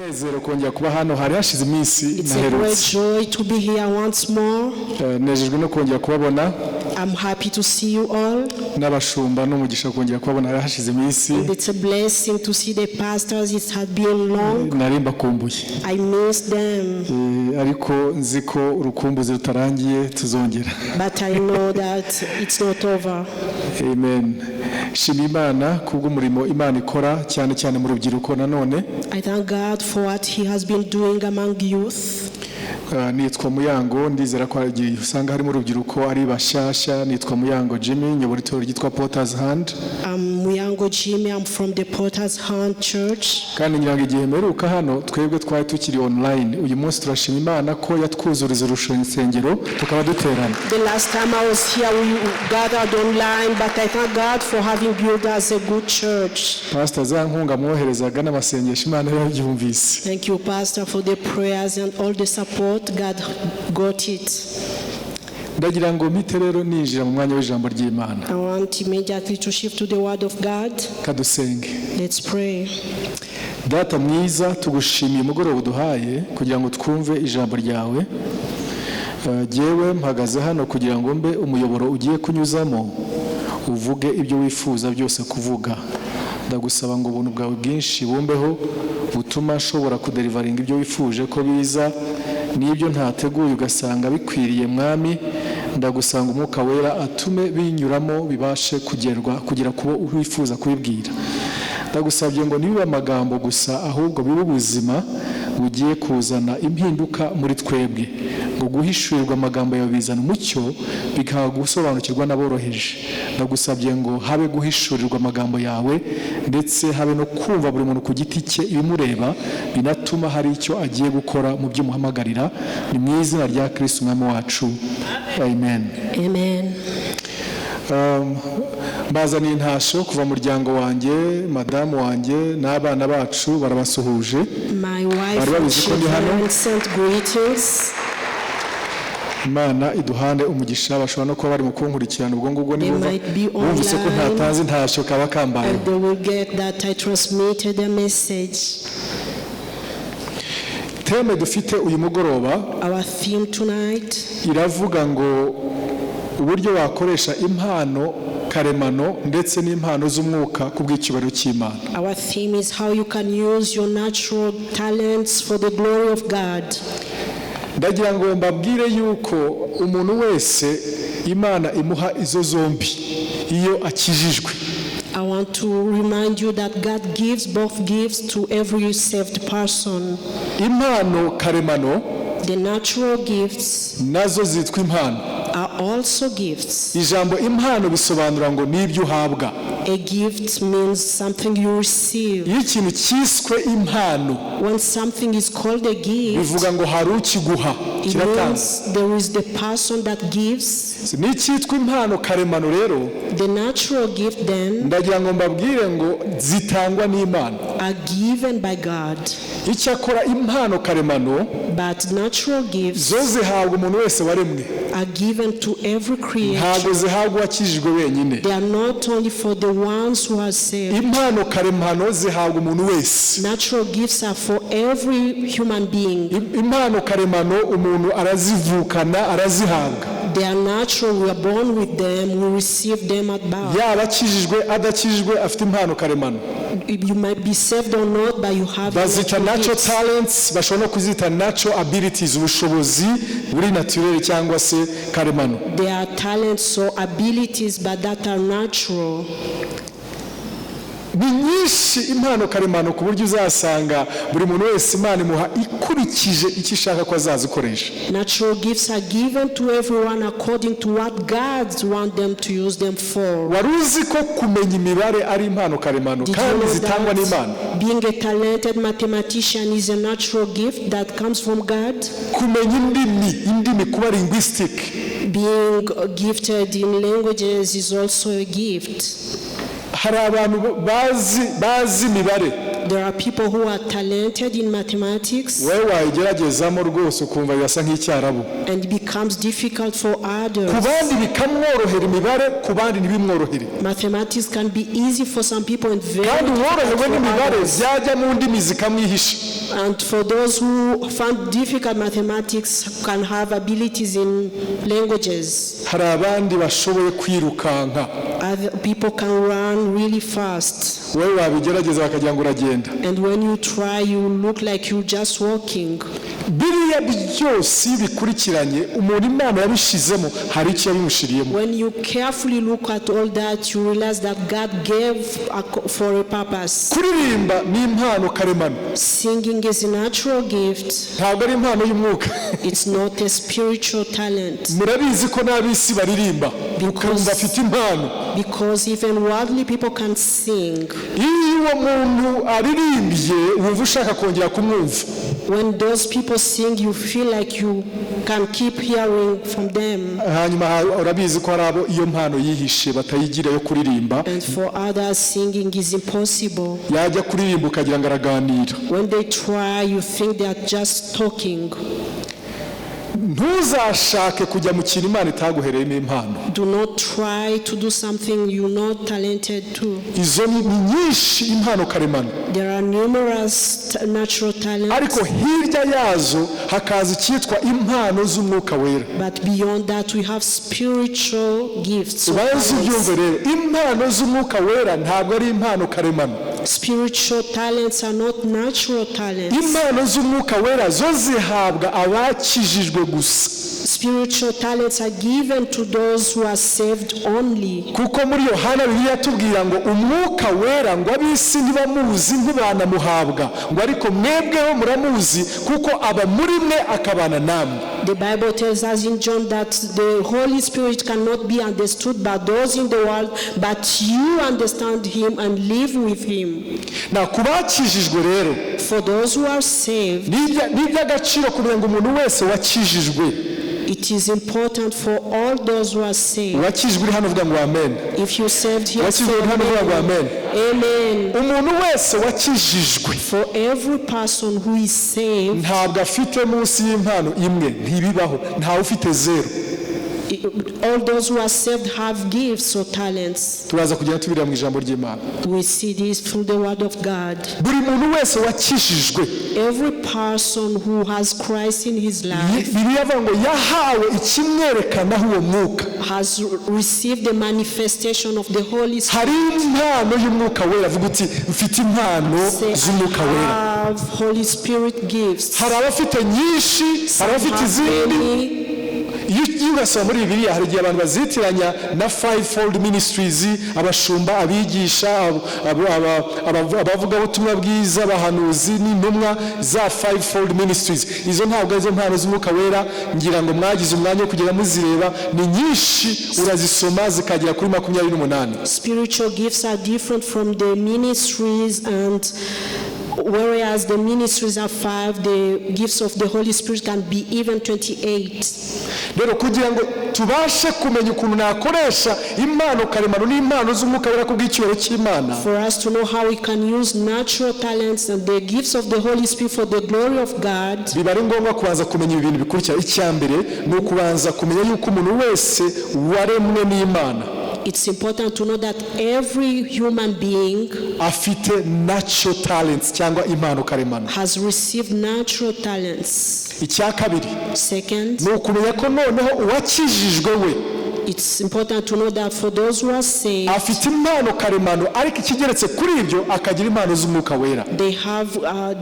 umunezero kongera kuba hano hari hashize iminsi It's a great joy to be here once more. Nejejwe no kongera kubabona. I'm happy to see you all. N'abashumba n'umugisha kongera kubabona hari hashize iminsi. It's a blessing to see the pastors. It had been long. Narimba kumbuye. I miss them. Ariko nzi ko urukumbuzi rutarangiye tuzongera. But I know that it's not over. Amen. Shima Imana kubw'umurimo Imana ikora cyane cyane mu rubyiruko nanone. I thank God for what he has been doing among youth. Nitwa Muyango ndizera ko usanga harimo urubyiruko ari bashasha. Nitwa Muyango Jimmy nyobora itorero ryitwa Potter's Hand. Muyango Jimmy, I'm from the Potter's Hand Church. Kandi nyirango igihe meruka hano twebwe twari tukiri online. Uyu munsi turashima Imana ko yatwuzuriza urusengero tukaba duterana. The last time I was here we gathered online, but I thank God for having built us a good church. Pastor Zankunga mwoherezaga n'amasengesho Imana yabyumvise. Thank you, Pastor, for the prayers and all the support. God got it. Ndagira ngo mpite rero ninjira mu mwanya w'ijambo ry'Imana. I want immediately to shift to the word of God. Kadusenge. Let's pray. Data mwiza tugushimiye umugoroba uduhaye kugira ngo twumve ijambo ryawe. Jewe mpagaze hano kugira ngo mbe umuyoboro ugiye kunyuzamo uvuge ibyo wifuza byose kuvuga. Ndagusaba ngo ubuntu bwawe bwinshi bumbeho butuma nshobora kuderivaringa ibyo wifuje ko biza n'ibyo ntateguye ugasanga bikwiriye mwami. Ndagusanga umwuka wera atume binyuramo bibashe kugera kubo wifuza kubibwira. Ndagusabye ngo nibibe amagambo gusa ahubwo bibe ubuzima bugiye kuzana impinduka muri twebwe. Ngo guhishurirwa amagambo yawe bizana umucyo bikaba gusobanukirwa n'aboroheje. Ndagusabye ngo habe guhishurirwa amagambo yawe ndetse habe no kumva buri muntu ku giti cye ibimureba binatuma hari icyo agiye gukora mu by'umuhamagarira. Ni mu izina rya Kristo umwami wacu. Amen. Amen. Bazaniye intasho kuva mu muryango wanjye, madamu wanjye n'abana bacu barabasuhuje. My wife and children sent greetings. Imana iduhande umugisha bashobora no kuba bari mu kunkurikirana ubwo ngubwo niba bumvise ko ntatanze intasho kaba kambaye. They will get that I transmitted a message. Teme dufite uyu mugoroba. Our theme tonight iravuga ngo uburyo wakoresha impano karemano ndetse n'impano z'umwuka kubw'icyubahiro cy'Imana. Our theme is how you can use your natural talents for the glory of God. Ndagira ngo mbabwire yuko umuntu wese Imana imuha izo zombi iyo akijijwe. I want to remind you that God gives both gifts to every saved person. Impano karemano, the natural gifts, nazo zitwa impano, are also gifts. Ijambo impano bisobanura ngo nibyo uhabwa. A gift means something you receive. Iyo ikintu cyiswe impano, when something is called a gift, bivuga ngo hari ukiguha kiratanga. There is the person that gives. Ni cyitwa impano karemano rero. The natural gift then, ndagira ngo mbabwire ngo zitangwa n'Imana. Are given by God. Icyakora impano karemano, but natural gifts, zo zihabwa umuntu wese waremwe. Are given to every creature. Ntabwo zihabwa wakijijwe wenyine. They are not only for the ones who are saved. Impano karemano zihabwa umuntu wese. Natural gifts are for every human being. Impano karemano umuntu arazivukana arazihabwa. They are natural, we are born with them, we receive them at birth. Yaba akijijwe adakijijwe afite impano karemano. You might be saved or not, but you have natural talents, bashobora kuzita natural abilities, ubushobozi buri naturel cyangwa se karemano. They are talents or abilities, but that are natural. Ni nyinshi impano karemano ku buryo uzasanga buri muntu wese Imana imuha ikurikije icyo ishaka ko azazikoresha. Natural gifts are given to everyone according to what God wants them to use them for. Wari uzi ko kumenya imibare ari impano karemano kandi zitangwa n'Imana? Being a talented mathematician is a natural gift that comes from God. Kumenya indimi kuba linguistic. Being gifted in languages is also a gift. Hari abantu bazi imibare. There are people who are talented in mathematics, wowe wayigeragezamo rwose ukumva birasa nk'icyarabu, and it becomes difficult for ku others. bandi bikamworohera imibare, ku bandi ntibimworohere. Mathematics can be easy for some people and very kandi difficult uworohewe for n'imibare others. byajya mu ndimi zikamwihisha. And for those who find difficult mathematics can have abilities in languages. hari abandi bashoboye kwirukanka, Other people can run really fast. wowe wabigerageza bakagira ngo uragenda. And when you try, you look like you're just walking. biriya byose bikurikiranye umuntu Imana yabishizemo hari icyo yabimushiriyemo. When you carefully look at all that, you realize that God gave for a purpose. kuririmba ni impano karemano, Singing is a natural gift. ntabwo ari impano y'umwuka. It's not a spiritual talent. murabizi ko n'ab'isi baririmba ukumva afite impano. Because even worldly people can sing. iyo uwo muntu aririmbye wumva ushaka kongera kumwumva. When those people sing, you feel like you can keep hearing from them. hanyuma urabizi ko hari abo iyo mpano yihishe batayigira yo kuririmba, And for others, singing is impossible. yajya kuririmba ukagira ngo araganira. When they try, you think they are just talking. ntuzashake kujya mu kintu Imana itaguhereyemo impano. Do not try to do something you're not talented to. izo ni nyinshi impano karemano, There are numerous natural talents, ariko hirya yazo hakaza icyitwa impano z'umwuka wera. but beyond that, we have spiritual gifts. or ubanza talents. ubyumve rero, impano z'umwuka wera ntabwo ari impano karemano. Spiritual talents are not natural talents. impano z'umwuka wera zo zihabwa abakijijwe gusa, Spiritual talents are given to those who are saved only. kuko muri Yohana Bibiliya yatubwira ngo umwuka wera ngo ab'isi ntibamuzi ntibanamuhabwa, ngo ariko mwebweho muramuzi kuko aba muri mwe akabana namwe. The Bible tells us in John that the Holy Spirit cannot be understood by those in the world, but you understand him and live with him. na ku bakijijwe rero For those who are saved, ni iby'agaciro kumenya ngo umuntu wese wakijijwe. it is important for all those who are saved. uwakijijwe uri hano uvuga ngo amen. If you saved here, uwakijijwe uri hano uvuga ngo amen. amen. umuntu wese wakijijwe For every person who is saved, ntabwo afite munsi y'impano imwe, ntibibaho, ntawe ufite zero. all those who are saved have gifts or talents. turaza kugenda tubirira mu ijambo ry'Imana. We see this through the word of God. buri muntu wese wakijijwe, Every person who has Christ in his life Bibiliya avuga ngo yahawe ikimwerekanaho uwo mwuka. has received the manifestation of the Holy Spirit. hari impano y'umwuka wera, avuga uti mfite impano Say, z'umwuka I wera. have Holy Spirit gifts. hari abafite nyinshi, hari abafite Have izindi. many. iyo ugasoma muri Bibiliya hari igihe abantu bazitiranya na fivefold ministries, abashumba, abigisha, abavugabutumwa bwiza, abahanuzi n'intumwa za fivefold ministries. izo ntabwo arizo mpano z'umwuka wera, ngira ngo mwagize umwanya wo kugera muzireba, ni nyinshi, urazisoma zikagera kuri 28. Spiritual gifts are different from the ministries, and whereas the ministries are 5, the gifts of the Holy Spirit can be even 28. rero kugira ngo tubashe kumenya ukuntu nakoresha impano karemano n'impano z'umwuka wera kubw'icyubahiro cy'Imana, For us to know how we can use natural talents and the gifts of the Holy Spirit for the glory of God, biba ari ngombwa kubanza kumenya ibi bintu bikurikira. icya mbere ni ukubanza kumenya yuko umuntu wese waremwe n'Imana it's important to know that every human being afite natural talents cyangwa impano karemano. has received natural talents. icya kabiri Second, ni ukumenya ko noneho uwakijijwe we it's important to know that for those who are saved, afite impano karemano, ariko ikigeretse kuri ibyo akagira impano z'umwuka wera. they have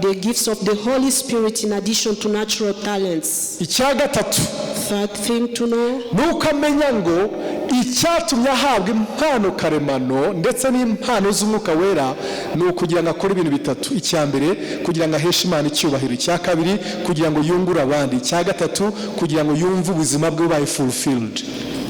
the gifts of the Holy Spirit in addition to natural talents. icya gatatu Third thing to know, ni uko amenya ngo icyatumye ahabwa impano karemano ndetse n'impano z'umwuka wera ni ukugira ngo akore ibintu bitatu. icya mbere kugira ngo aheshe Imana icyubahiro, icya kabiri kugira ngo yungure abandi, icya gatatu kugira ngo yumve ubuzima bwe bubaye fulfilled.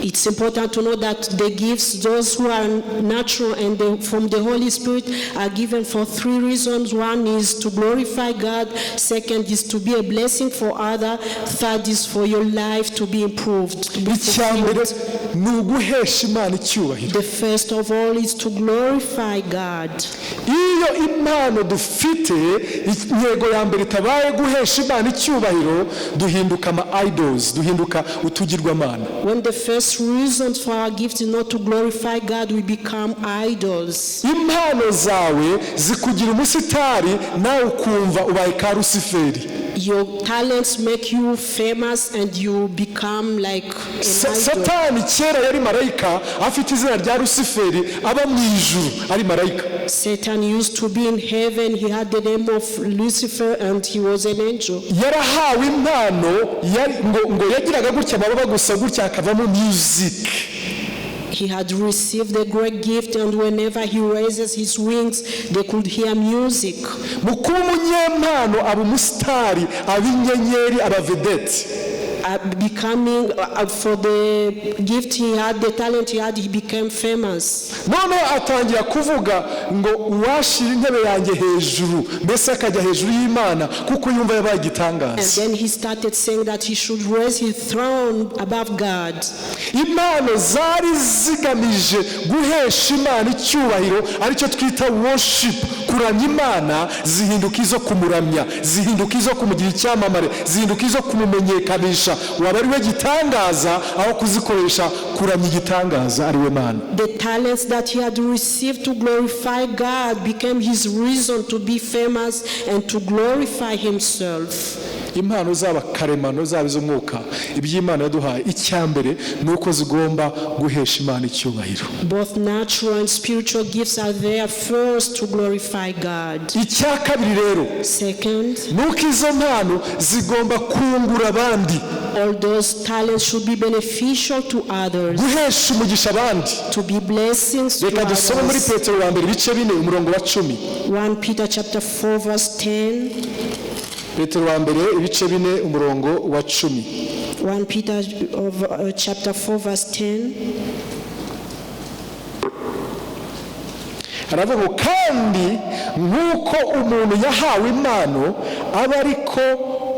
it's important to know that the gifts, those who are natural and from the Holy Spirit, are given for 3 reasons. One is to glorify God. Second is to be a blessing for others. Third is for your life to be improved, to be icya mbere fulfilled. ni uguhesha Imana icyubahiro. The first of all is to glorify God. Iyo impano dufite intego ya mbere tabaye guhesha Imana icyubahiro, duhinduka ama idols, duhinduka utugirwamana. When the first reason for our gift is not to glorify God, we become idols. Impano zawe zikugira umusitari, nawe ukumva ubaye ka Luciferi. Your talents make you famous and you become like an idol. Satani kera yari marayika, afite izina rya Luciferi, aba mu ijuru ari marayika. Satan used to be in heaven. He had the name of Lucifer and he was an angel. Yarahawe impano ngo yagiraga gutya amababa gusa gutya akavamo music. He had received a great gift, and whenever he raises his wings, they could hear music. Mu kuba umunyempano aba umusitari, aba inyenyeri, aba vedette. Becoming for the gift he had, the talent he had, he became famous. None atangira kuvuga ngo uwashira intebe yanjye hejuru, mbese akajya hejuru y'Imana kuko yumva yabaye igitangaza. And then he started saying that he should raise his throne above God. Impano zari zigamije guhesha Imana icyubahiro, aricyo twita worship, kuramya Imana, zihinduka izo kumuramya, zihinduka izo kumugira icyamamare, zihinduka izo kumumenyekanisha waba ari we gitangaza aho kuzikoresha kuramya igitangaza ari we Mana. The talents that he had received to glorify God became his reason to be famous and to glorify himself. Impano zaba karemano zaba iz'umwuka, iby'Imana yaduhaye icyambere nuko zigomba guhesha Imana icyubahiro. Both natural and spiritual gifts are there first to glorify God. Icya kabiri rero, second, nuko izo mpano zigomba kungura abandi. All those talents should be beneficial to others. Guhesha umugisha abandi. To be blessings to others. Reka dusome muri Petero wa mbere ibice 4 umurongo wa 10. 1 Peter chapter 4 verse 10. Petero wa mbere ibice 4 umurongo wa 10. 1 Peter chapter 4 verse 10. Aravuga ngo kandi nk'uko umuntu yahawe impano aba ariko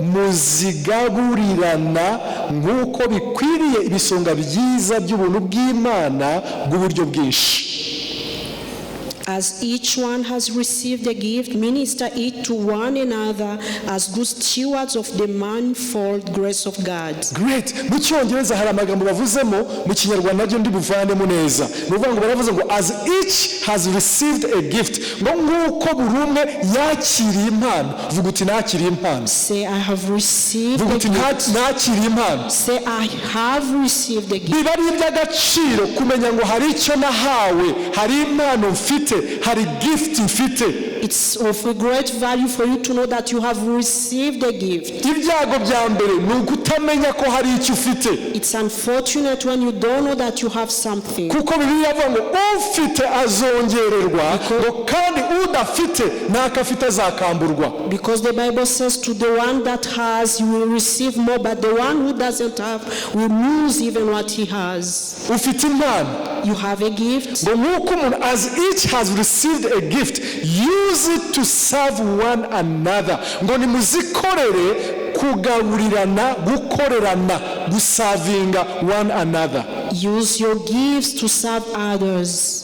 muzigaburirana nk'uko bikwiriye ibisonga byiza by'ubuntu bw'Imana bw'uburyo bwinshi. As each one has received a gift, minister it to one another as good stewards of the manifold grace of God. Great. Mu Cyongereza hari amagambo bavuzemo, mu Kinyarwanda nabyo ndi buvanemo neza. Nuvuga ngo baravuze ngo as each has received a gift. Ngo nk'uko buri umwe yakiriye impano. Vuga uti nakiriye impano. Say I have received a gift. Nakiriye impano. Say I have received a gift. Biba ari iby'agaciro kumenya ngo hari icyo nahawe, hari impano mfite, hari gift mfite. It's of a great value for you to know that you have received a gift. Ibyago bya mbere ni ukutamenya ko hari icyo ufite. It's unfortunate when you don't know that you have something. Kuko Bibiliya ivuga ngo ufite azongererwa, ngo kandi udafite nakafite azakamburwa. Because the Bible says to the one that has you will receive more, but the one who doesn't have will lose even what he has. Ufite impano. You have a gift. Ngo nk'uko umuntu as each has received a gift, use it to serve one another. Ngo nimuzikorere kugaburirana, gukorerana, gusavinga one another. Use your gifts to serve others.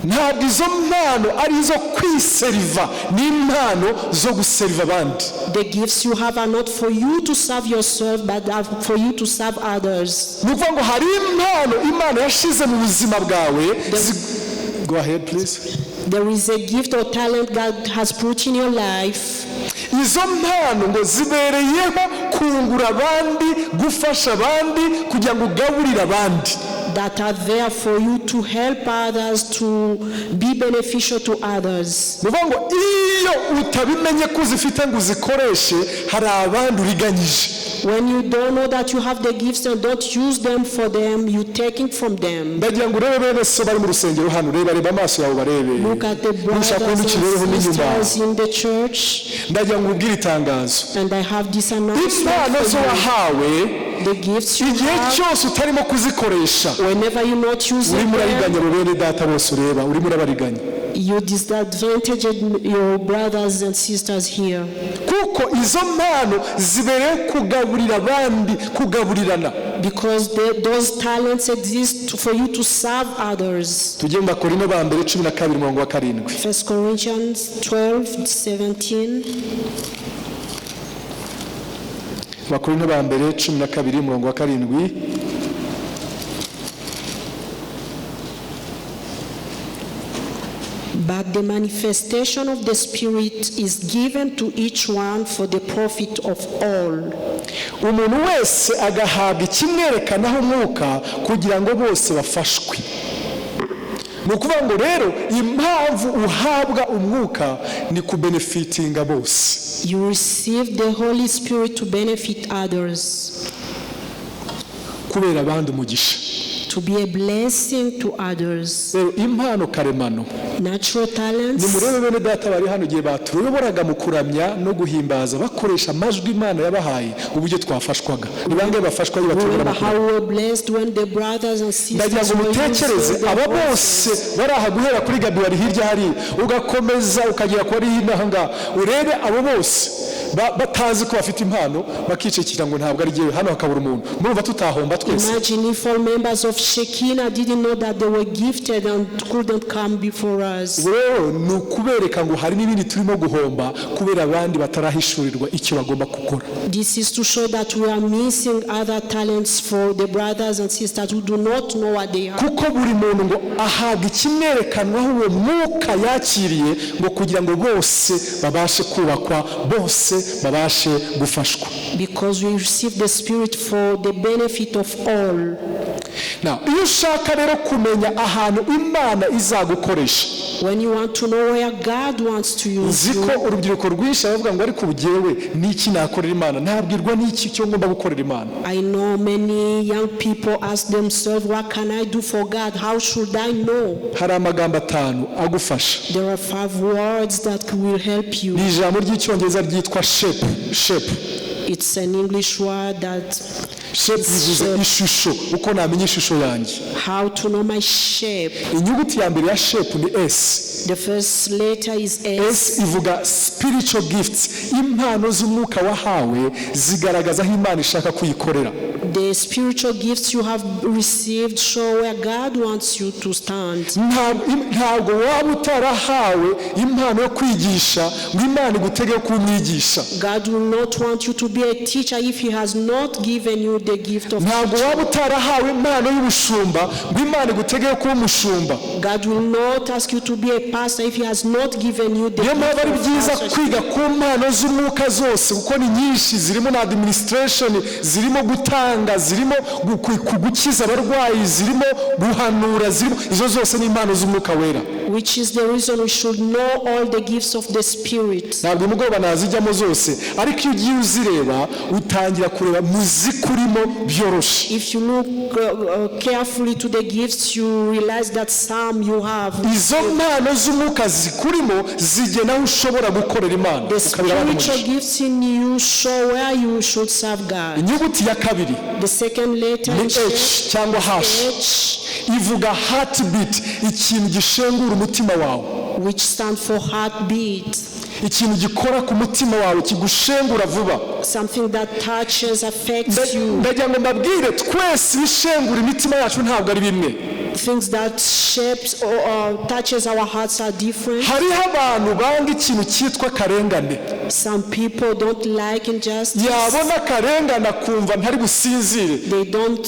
Ntabwo izo mpano ari izo kwiseriva, ni impano zo guseriva abandi. The gifts you have are not for you to serve yourself, but are for you to serve others. Nuvuga ngo hari impano Imana yashize mu buzima bwawe. Go ahead please. There is a gift or talent God has put in your life. Izo mpano ngo zibereyeho kungura abandi, gufasha abandi, kugira ngo ugaburire abandi. That are there for you to help others, to be beneficial to others. Nuvuga ngo iyo utabimenye ko uzifite ngo uzikoreshe, hari abandi uriganyije. When you don't know that you have the gifts and don't use them for them, you taking from them. Ndagira ngo urebe bene so bari mu rusengero hano, reba amaso yawe barebe. Look at the brothers and sisters in the church. Ndagira ngo ubwire itangazo. And I have this announcement for you. The gifts you igihe have, cyose utarimo kuzikoresha, whenever you not using urimo urariganya them, bene data bose ureba, urimo urabariganya. You disadvantaged your brothers and sisters here. kuko izo mpano zibereye kugaburira abandi, kugaburirana. Because those talents exist for you to serve others. Tujye mu Bakorinto ba mbere 12:7. 1 Corinthians 12:17. Bakorinto ba mbere 12:7. But the manifestation of the Spirit is given to each one for the profit of all. Umuntu wese agahabwa ikimwerekanaho umwuka kugira ngo bose bafashwe. Ni ukuvuga ngo rero impamvu uhabwa umwuka ni kubenefitinga bose. You receive the Holy Spirit to benefit others. Kubera abandi umugisha. To be a blessing to others. Rero impano karemano. Natural talents. Ni murebe bene data bari hano gihe batuyoboraga mu kuramya no guhimbaza bakoresha amajwi Imana yabahaye uburyo twafashwaga. Ni bangahe bafashwa yibatubura. How we were blessed when the brothers and sisters. Ndagira ngo mutekereze aba bose baraha guhera kuri Gabi wari hirya hari ugakomeza ukagera kwa ari hino urebe abo bose batazi ko bafite impano bakicekira ngo ntabwo ari giye hano hakabura umuntu. Murumva tutahomba twese. Imagine if all members of Shekinah didn't know that they were gifted and couldn't come before us. Rero ni ukubereka ngo hari n'ibindi turimo guhomba kubera abandi batarahishurirwa icyo bagomba gukora. This is to show that we are missing other talents for the brothers and sisters who do not know what they have. Kuko buri muntu ngo ahabwa ikimwerekanwaho uwo mwuka yakiriye ngo kugira ngo bose babashe kubakwa, bose babashe gufashwa. Because we receive the Spirit for the benefit of all. Now, iyo ushaka rero kumenya ahantu Imana izagukoresha. When you want to know where God wants to use you. Ziko urubyiruko rwinshi bavuga ngo ariko ubugewe niki nakorera Imana, ntabwirwa niki cyo ngomba gukorera Imana. I know many young people ask themselves, what can I do for God? How should I know? Hari amagambo 5 agufasha. There are 5 words that will help you. Ni ijambo ry'icyongereza ryitwa shape. It's an English word that shape bivuze ishusho, uko namenya ishusho yanjye. How to know my shape. Inyuguti ya mbere ya shape ni S. The first letter is S. S ivuga spiritual gifts. Impano z'umwuka wahawe zigaragaza aho Imana ishaka kuyikorera. The spiritual gifts you have received show where God wants you to stand. Ntabwo waba utarahawe impano yo kwigisha ngo Imana igutegeke kumwigisha. God will not want you to be a teacher if he has not given you the gift of teaching. Ntabwo waba utarahawe impano y'ubushumba ngo Imana igutegeke kuba umushumba. God will not ask you to be a pastor if he has not given you the gift of pastor. Niyo mpamvu ari byiza kwiga ku mpano z'umwuka zose kuko ni nyinshi, zirimo na administration, zirimo gutanga, zirimo kugukiza abarwayi, zirimo guhanura, zirimo izo zose ni impano z'umwuka wera. Which is the reason we should know all the gifts of the Spirit. Ntabwo umugoroba nazijyamo zose, ariko iyo ugiye uzireba utangira kureba muzikurimo byoroshye. If you look carefully to the gifts, you realize that some you have. Izo mpano z'umwuka zikurimo zigena aho ushobora gukorera Imana. The spiritual gifts in you show where you should serve God. Inyuguti ya kabiri, the second letter ni H cyangwa H, ivuga heartbeat, ikintu gishengura umutima wawe. Which stands for heartbeat. Ikintu gikora ku mutima wawe kigushengura vuba. Something that touches, affects you. Ndagira ngo mbabwire twese bishengura imitima yacu ntabwo ari bimwe. Things that shapes or touches our hearts are different. Hariho abantu banga ikintu cyitwa karengane. Some people don't like injustice. Yabona karengana kumva ntari businzire. They don't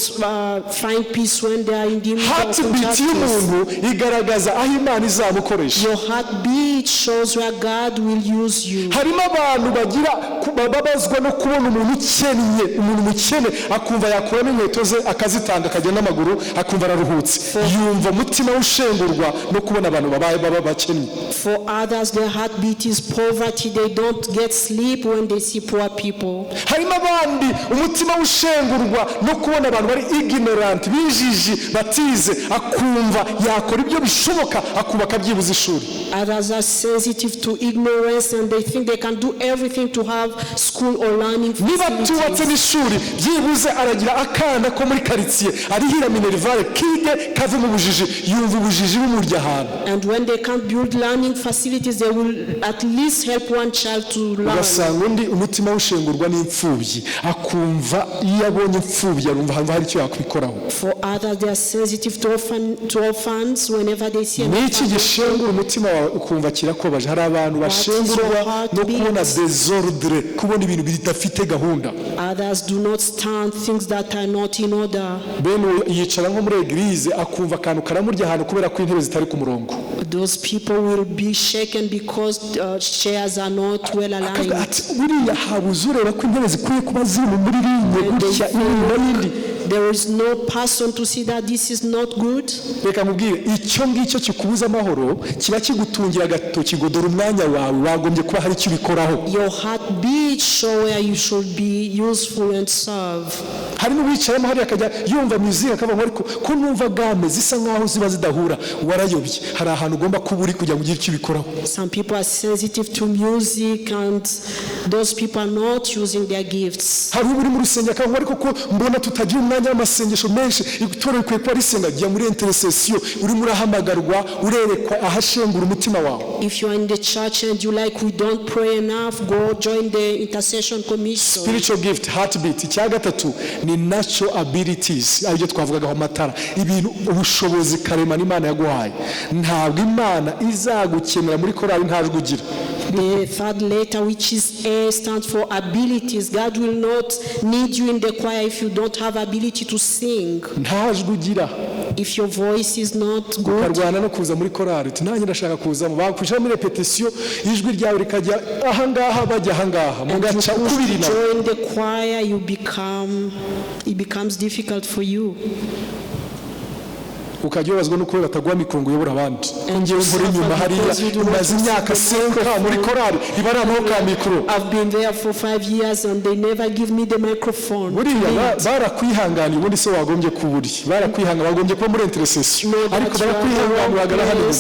find peace when they are in the middle of injustice. Y'umuntu igaragaza aho Imana izamukoresha. Your heartbeat shows where God will use you. Harimo abantu bagira babazwa no kubona umuntu ukennye, umuntu mukene akumva yakuramo inkweto ze akazitanga akagenda n'amaguru akumva araruhutse. Yumva umutima ushengurwa no kubona abantu babaye bakennye. For others their heartbeat is poverty. They don't get sleep when they see poor people. Harimo abandi umutima ushengurwa no kubona abantu bari ignorant, bijiji, batize, akumva yakora ibyo bishoboka akubaka byibuze ishuri. Others are sensitive to ignorance and they think they can do everything to have school or learning facilities. Niba tubatse n'ishuri byibuze aragira akana ko muri quartier arihira minervale kige ntave mu bujiji yumva ubujiji bumurya ahantu. And when they can't build learning facilities, they will at least help one child to learn. Ugasanga undi umutima ushengurwa n'imfubyi akumva iyo abonye imfubyi arumva hari icyo yakwikoraho. For others, they are sensitive to orphans whenever they see ni iki gishengura umutima wawe ukumva kirakobaje? Hari abantu bashengurwa no kubona desordre, kubona ibintu bidafite gahunda. Others do not stand things that are not in order. Bene yicara nko muri eglise akumva akantu karamurya ahantu kubera ko intebe zitari ku murongo. Those people will be shaken because chairs are not well aligned. Buriya habuze ureba ko intebe zikwiye kuba ziri muri linye gutya inyuma y'indi. There is no person to see that this is not good. Reka mubwire icyo ngicyo kikubuza amahoro kiba kigutungira agatoki godora umwanya wawe wagombye kuba hari icyo bikoraho. Your heart beats show where you should be useful and serve. Hari n'uwicaramo hari akajya yumva music akavuga ariko ko numva game zisa nkaho ziba zidahura warayobye. Hari ahantu ugomba kuba uri kujya mugira icyo bikoraho. Some people are sensitive to music and those people are not using their gifts. Hari uri mu rusengero akavuga ariko ko mbona tutagira umwanya w'amasengesho menshi itorero kwe kwa risenga jya muri intercession uri muri ahamagarwa urerekwa ahashengura umutima wawe. If you are in the church and you like we don't pray enough, go join the intercession commission. Spiritual gift, heartbeat. Icya gatatu ni natural abilities, aribyo twavugagaho amatara, ibintu ubushobozi karemano Imana yaguhaye. Ntabwo Imana izagukenera muri korali ntajwe ugira. The third letter, which is A, stands for abilities. God will not need you in the choir if you don't have ability to sing. Ntajwe ugira. If your voice is not good. Ukarwana no kuza muri korali. Nanjye ndashaka kuzamo. Bakwishyira muri repetition ijwi ryawe rikajya ahangaha bajya ahangaha. Mugaca ukubirina. Join the choir, it becomes difficult for you. Ukajyobazwa nuko batagwa mikongo yobora abandi. Ngiye muri nyuma hariya umaze imyaka 5 muri korali ibara no ka mikro. I've been there for 5 years and they never give me the microphone. Buriya barakwihangana ubundi se wagombye kuburi. Barakwihangana bagombye kuba muri intercession. Ariko barakwihangana bagara hano.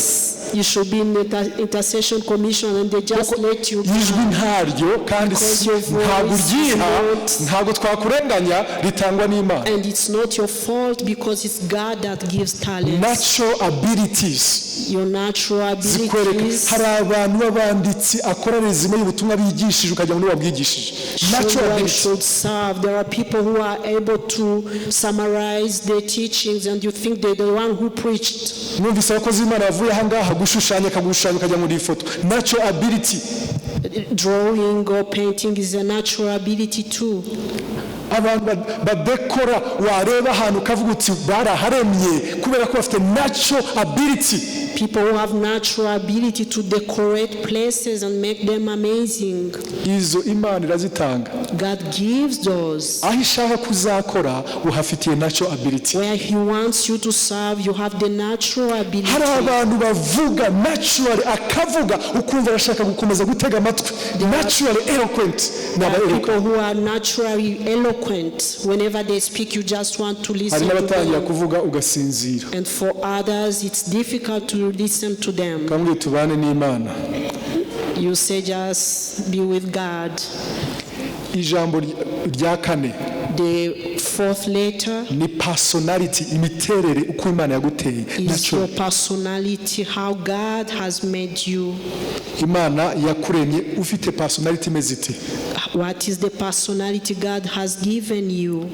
You should be in the intercession commission and they just let you. Ijwi ntaryo kandi ntabwo uryiha ntabwo twakurenganya ritangwa n'Imana. And it's not your fault because it's God that gives talents. Natural abilities. Your natural abilities. Hari abantu b'abanditsi akora resume y'ubutumwa bigishije ukajya muri wabwigishije. Natural abilities. Should serve. There are people who are able to summarize their teachings and you think they're the one who preached. Numvise abakozi b'Imana bavuye ahangaha gushushanya kajya muri foto. Natural ability. Drawing or painting is a natural ability too. Abantu badekora wareba ahantu kavuga uti baraharemye kubera ko bafite natural ability. People who have natural ability to decorate places and make them amazing. Izo Imana irazitanga. God gives those. Aho ishaka kuzakora uhafitiye natural ability. Where he wants you to serve, you have the natural ability. Hari abantu bavuga naturally akavuga ukumva arashaka gukomeza gutega amatwi. Naturally eloquent. People who are naturally eloquent. Whenever they speak, you just want to listen to them. Kuvuga ugasinzira. And for others, it's difficult to listen to them. Kamwe tubane n'Imana. You say just be with God. Ijambo rya kane. The fourth letter ni personality, imiterere uko Imana yaguteye. Is your personality, how God has made you. Imana yakuremye ufite personality mezite. What is the personality God has given you?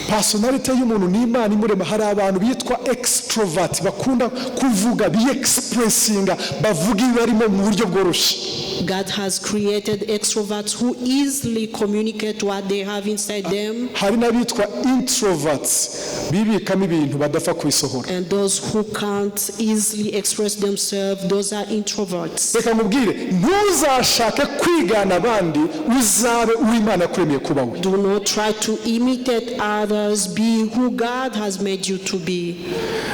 Personality y'umuntu ni Imana imurema. Hari abantu bitwa extrovert bakunda kuvuga expressinga bavuga ibarimo mu buryo bworoshye. God has created extroverts who easily communicate what they have inside them. Hari n'abitwa introverts bibikamo ibintu badafa kwisohora. And those who can't easily express themselves, those are introverts. Reka mubwire ntuzashake kwigana abandi uzabe uw'Imana yakuremeye kuba we. Do not try to imitate others, be who God has made you to be.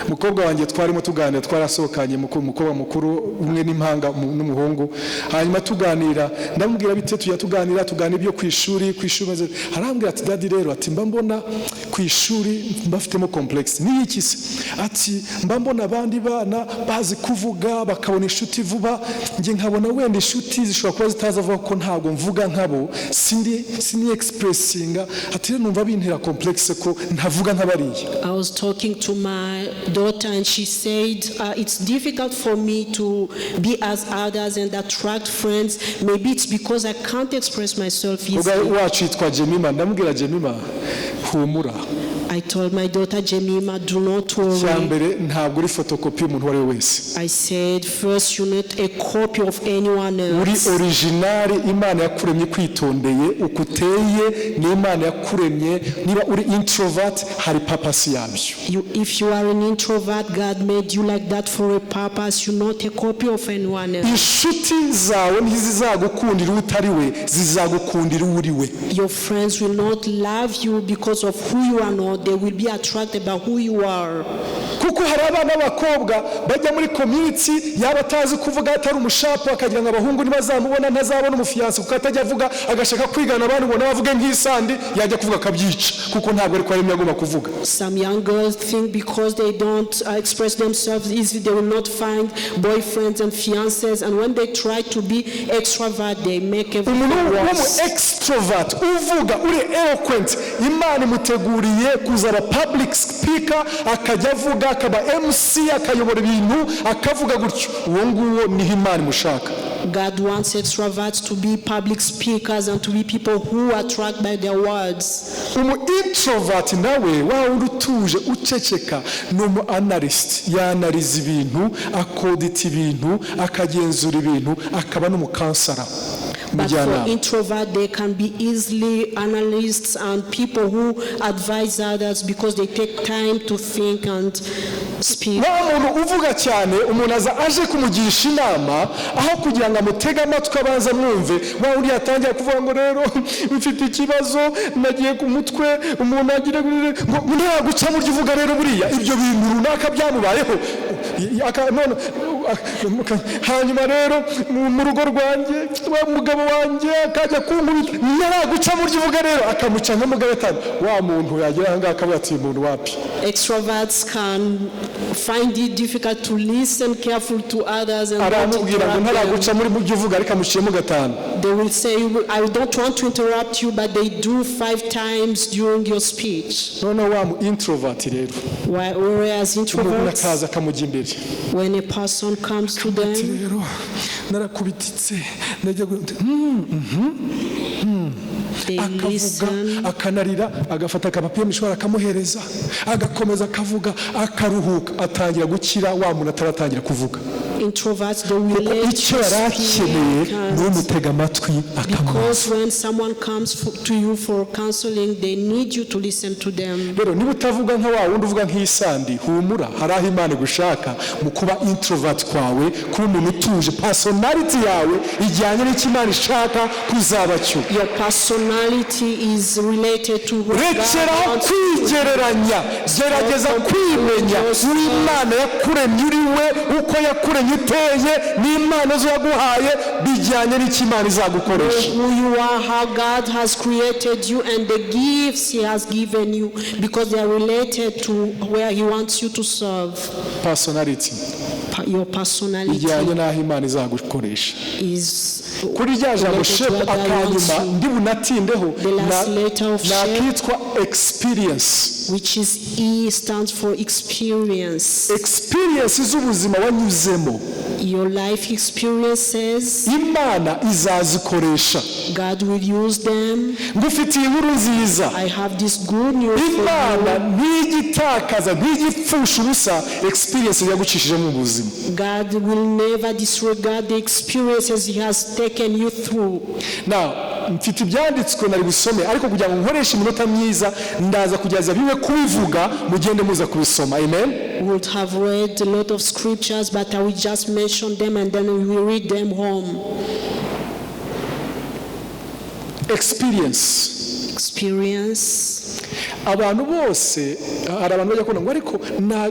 Mukobwa wanjye twarimo tuganira twarasohokanye mukobwa mukuru umwe n'impanga n'umuhungu hanyuma tuganira ndamubwira bite tujya tuganira ibyo kwishuri maze arambwira ati dadi rero ati mba mbona kwishuri mbafitemo complex ni iki se ati mba mbona abandi bana bazi kuvuga bakabona inshuti vuba nge nkabona wenda inshuti zishobora kuba zitazavuga ko ntago mvuga nkabo sindi expressinga ati rero numva bintera complex ko ntavuga nk'abariya. I was talking to my daughter and she said, it's difficult for me to be as others and attract friends. Maybe it's because I can't express myself easily. Wacu yitwa Jemima, ndamubwira Jemima humura. I told my daughter Jemima, do not worry. Cyambere ntabwo uri photocopy umuntu wari wese. I said, first you need a copy of anyone else. Uri original, Imana yakuremye kwitondeye, ukuteye ni Imana yakuremye. Niba uri introvert hari purpose yabyo. If you are an introvert, God made you like that for a purpose. You're not a copy of anyone else. Inshuti zawe ntizizagukundira utari we, zizagukundira uri we. Your friends will not love you because of who you are not. They will be attracted by who you are. Kuko hari abana b'abakobwa bajya muri community yaba atazi kuvuga atari umushapu akagira ngo abahungu ntibazamubona ntazabona umufiyanse kuko atajya avuga agashaka kwigana abandi ngo nabavuge nk'isandi yajya kuvuga akabyica kuko ntabwo ari ko arimo agomba kuvuga. Some young girls think because they don't express themselves easily they will not find boyfriends and fiancés, and when they try to be extrovert they make everything worse. Extrovert uvuga uri eloquent, Imana imuteguriye kuzaba public speaker, akajya avuga akaba MC akayobora ibintu akavuga gutyo. Uwo nguwo ni Imana imushaka. God wants extroverts to be public speakers and to be people who attract by their words. Introvert nawe wa urutuje uceceka no analyst yanariza ibintu, akodita ibintu, akagenzura ibintu, akaba no mukansara. But for introvert, they can be easily analysts and people who advise others because they take time to think and speak. Umuntu uvuga cyane umuntu aje kumugisha inama aho kugira ngo amutege amatwi abanza mwumve, wa uri yatangiye kuvuga ngo rero mfite ikibazo nagiye ku mutwe umuntu agira ngo ntaguca mu uvuga rero buriya ibyo bintu runaka byamubayeho hanyuma rero mu rugo rwanjye umugabo wanjye akajya kunkubita ntaguca mu uvuga rero akamuca nk'umugabo atanu wa muntu yagira hanga akavuga ati umuntu wapi. Extroverts can find it difficult to listen carefully to others and aramubwira ngo ntaraguca muri mu uvuga ariko amuciyemo gatanu. They will say, I don't want to interrupt you, but they do 5 times during your speech. None wa mu introvert rero. Whereas introverts, akaza kamujya imbere. when a person comes to them, rero narakubititse najya they listen, akanarira agafata akapapiye mishwara akamuhereza agakomeza akavuga akaruhuka atangira gukira wa muntu ataratangira kuvuga. Introverts, they will let you speak, because when someone comes to you for counseling, they need you to listen to them. Rero niba utavuga nka wa wundi uvuga nk'isandi humura hari aho Imana gushaka mu kuba introvert kwawe kuba umuntu utuje. Personality yawe ijyanye n'icyo Imana ishaka kuzaba cyo. Your personality is related to what God wants. Kwigereranya gerageza kwimenya uri Imana yakuremye uri we uko yakuremye uteye n'Imana zo yaguhaye bijyanye n'icyo Imana izagukoresha. Who you are, how God has created you, and the gifts He has given you, because they are related to where He wants you to serve. Personality. Your personality ijyanye n'aho Imana izagukoresha. is kuri rya jambo shepu akanyuma ndi bunatindeho nakitwa experience, which is E stands for experience. Experience z'ubuzima wanyuzemo. Your life experiences, Imana izazikoresha. God will use them. Ngufitiye inkuru nziza. I have this good news for you. Imana ntigitakaza ntigipfusha ubusa experience yagucishije mu buzima. God will never disregard the experiences He has taken you through. Now mfite ibyanditswe nari busome ariko kugira ngo nkoreshe iminota myiza ndaza kugeza biwe kubivuga mugende muza kubisoma. Amen. We would have read a lot of scriptures, but I will just mention them and then we will read them home. Experience. Abantu bose hari abantu bajya kubona ngo ariko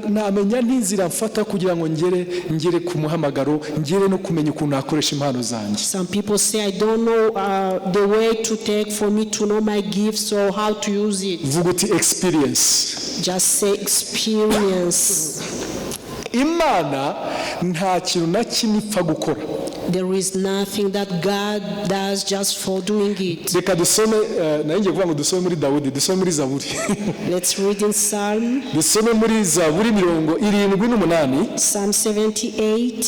namenya n'inzira mfata kugira ngo ngere ku muhamagaro ngere no kumenya ukuntu nakoresha impano zanjye. Some people say I don't know the way to take for me to know my gifts or how to use it. Vuga uti experience. Just say experience. Imana nta kintu na kimwe ipfa gukora There is nothing that God does just for doing it. reka dusome nayo ngiye kuvuga ngo dusome muri Dawudi, dusome muri Zaburi. Let's read in Psalm. Dusome muri Zaburi 78. Psalm 78.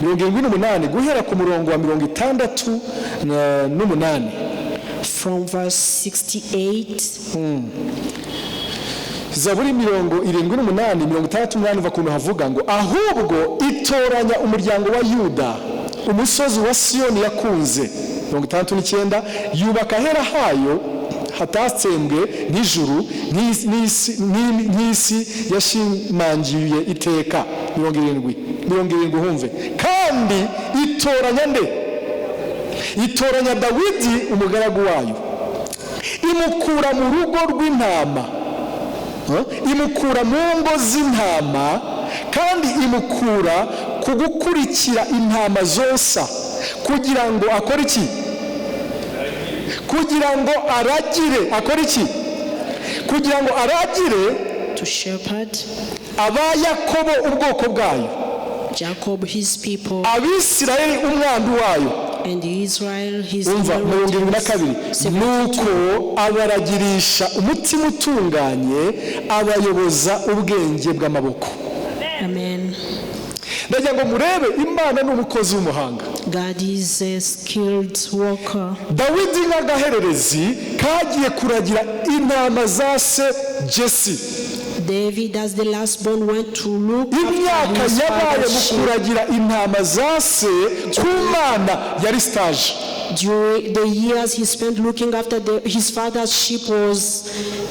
78 guhera ku murongo wa 68. From verse 68. Zaburi 78 uva kuntu havuga ngo ahubwo itoranya umuryango wa Yuda, umusozi wa Siyoni yakunze. 69 yubaka hera hayo hatatsembwe n'ijuru n'isi yashimangiye iteka. 70 humve. Kandi itoranya nde? Itoranya Dawidi umugaragu wayo, imukura mu rugo rw'intama, imukura mu ngo z'intama, kandi imukura ku gukurikira intama zosa, kugira ngo akore iki? Kugira ngo aragire. Akore iki? Kugira ngo aragire To shepherd aba Yakobo ubwoko bwayo, Jacob his people, Abisirayeli umwandu wayo. and Israel his Umva inheritance. 72 nuko abaragirisha umutima utunganye, abayoboza ubwenge bw'amaboko. Amen. Ndagira ngo murebe Imana n'umukozi w'umuhanga. God is a skilled worker. Dawidi nk'agahererezi kagiye kuragira intama za se Jesse. David, as the last born, went to look Imyaka after his yabaye mu father's sheep. kuragira intama za se ku Mana yari stage. During the years he spent looking after his father's sheep was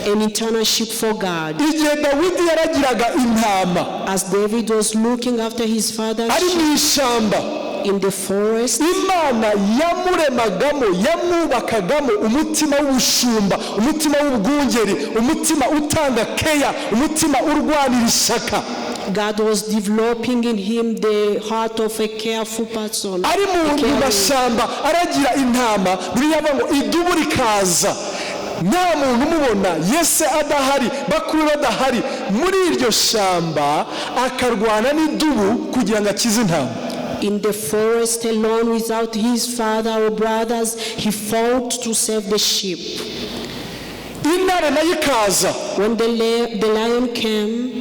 an eternal sheep for God. Igihe Dawidi yaragiraga intama As David was looking after his father's ari sheep mu ishamba, in the forest, Imana yamuremagamo, yamwubakagamo umutima w'ubushumba, umutima w'ubwungeri, umutima utanga keya, umutima urwanira ishaka. God was developing in him the heart of a careful person. Ari mu mashamba aragira intama, biriya ngo idubu rikaza, nta muntu umubona, Yese adahari, bakuru badahari, muri iryo shamba akarwana n'idubu kugira ngo akize intama. In the forest alone without his father or brothers, he fought to save the sheep. Intare nayo ikaza, When the lion came,